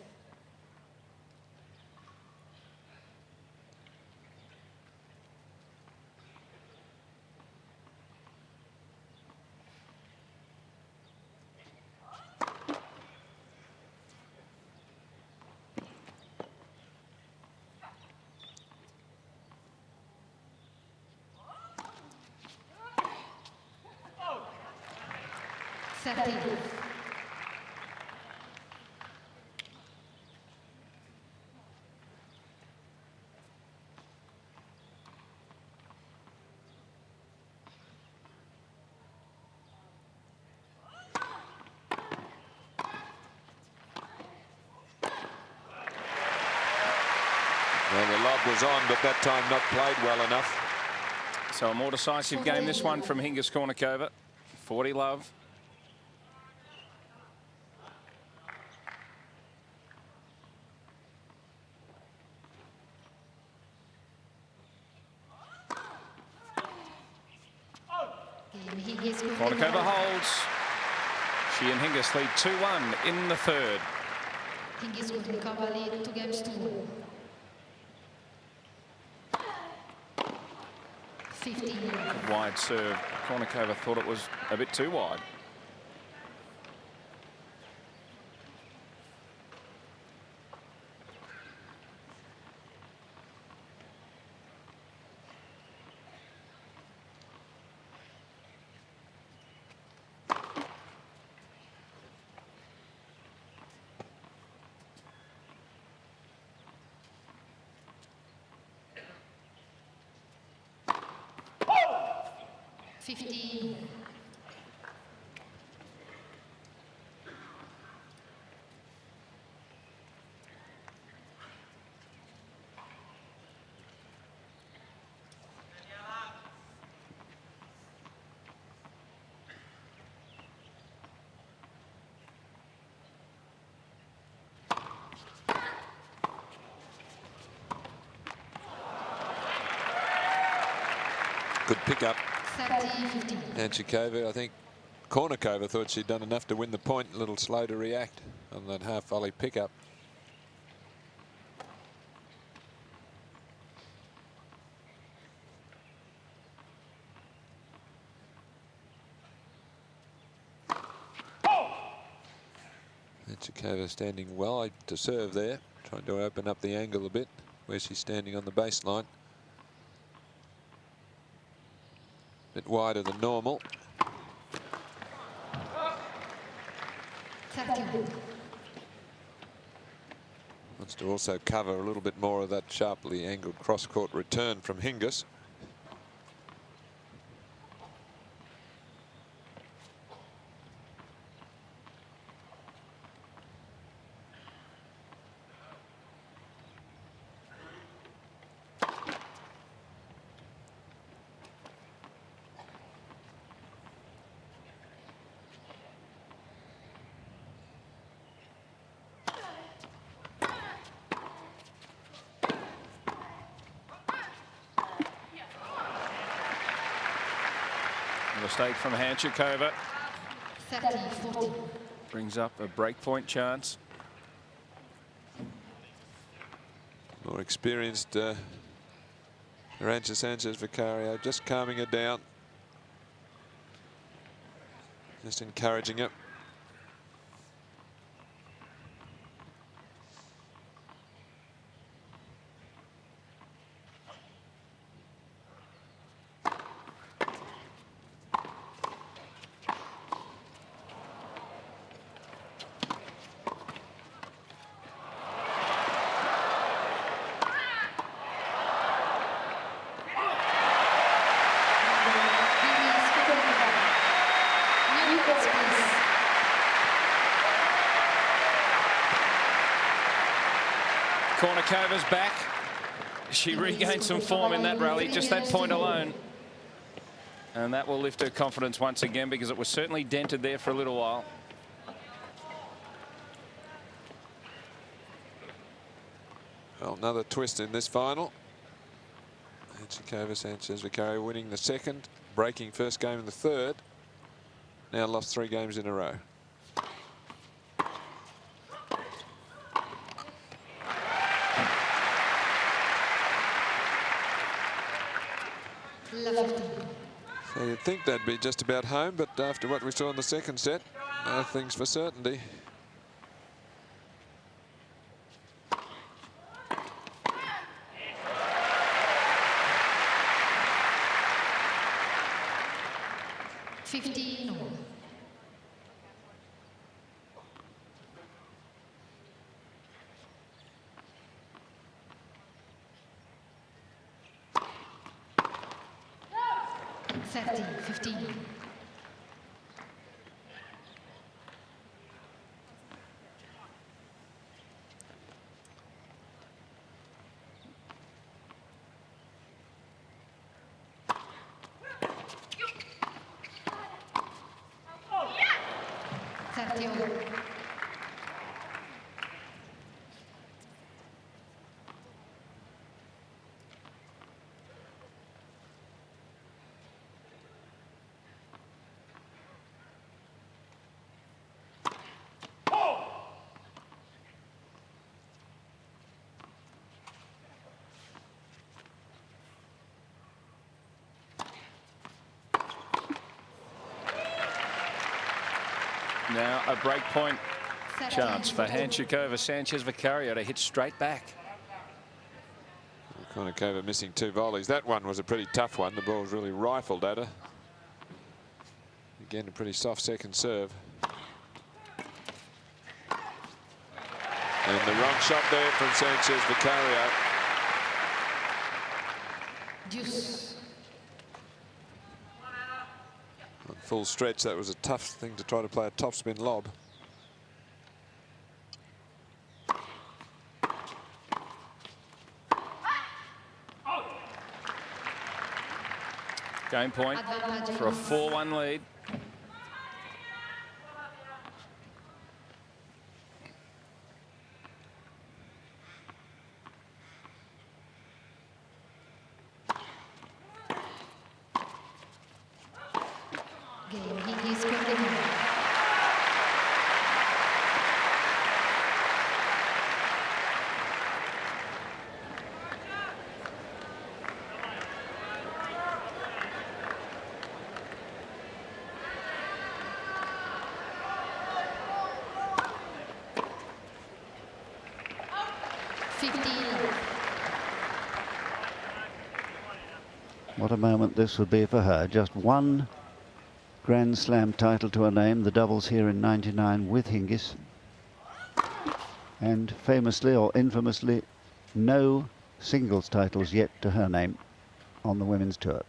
Well, the lob was on, but that time not played well enough. So a more decisive game, this one from Hingis Kournikova. 40 love. Kournikova holds. She and Hingis lead 2-1 in the third. Hingis Kournikova lead 2 games to 1. 15. Wide serve. Kournikova thought it was a bit too wide. Good pickup. 30-15. Hantuchova, I think Kournikova thought she'd done enough to win the point. A little slow to react on that half volley pickup. Hantuchova standing well to serve there, trying to open up the angle a bit where she's standing on the baseline. Bit wider than normal. 31. Wants to also cover a little bit more of that sharply angled cross-court return from Hingis. Mistake from Hantuchova. 30-40. Brings up a breakpoint chance. More experienced Sanchez-Vicario, just calming her down. Just encouraging it. Kournikova's back. She regained some form in that rally, just that point alone. And that will lift her confidence once again, because it was certainly dented there for a little while. Well, another twist in this final. Hantuchova, Sanchez-Vicario winning the second, breaking first game in the third. Now lost 3 games in a row. So you'd think that'd be just about home, but after what we saw in the second set, nothing's for certainty. Now a break point chance for Hantuchova, Sanchez-Vicario to hit straight back. Kournikova missing 2 volleys. That one was a pretty tough one. The ball was really rifled at her. Again, a pretty soft second serve. And the wrong shot there from Sanchez-Vicario. On full stretch, that was a tough thing to try to play a topspin lob. Game point for a 4-1 lead. Hingis. What a moment this would be for her. Just 1 Grand Slam title to her name, the doubles here in '99 with Hingis. And famously or infamously, no singles titles yet to her name on the women's tour.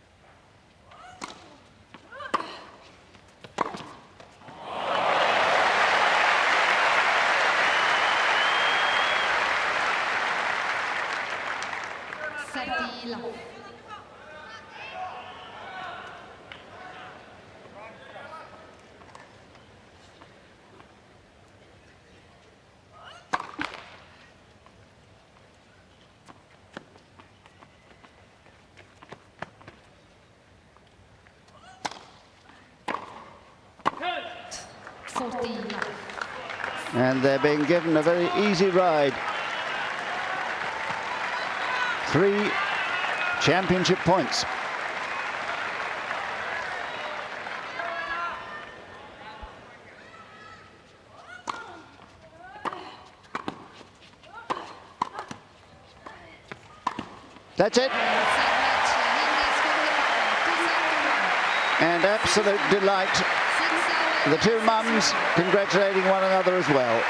And they're being given a very easy ride. 3 championship points. That's it. And absolute delight. The 2 mums congratulating one another as well.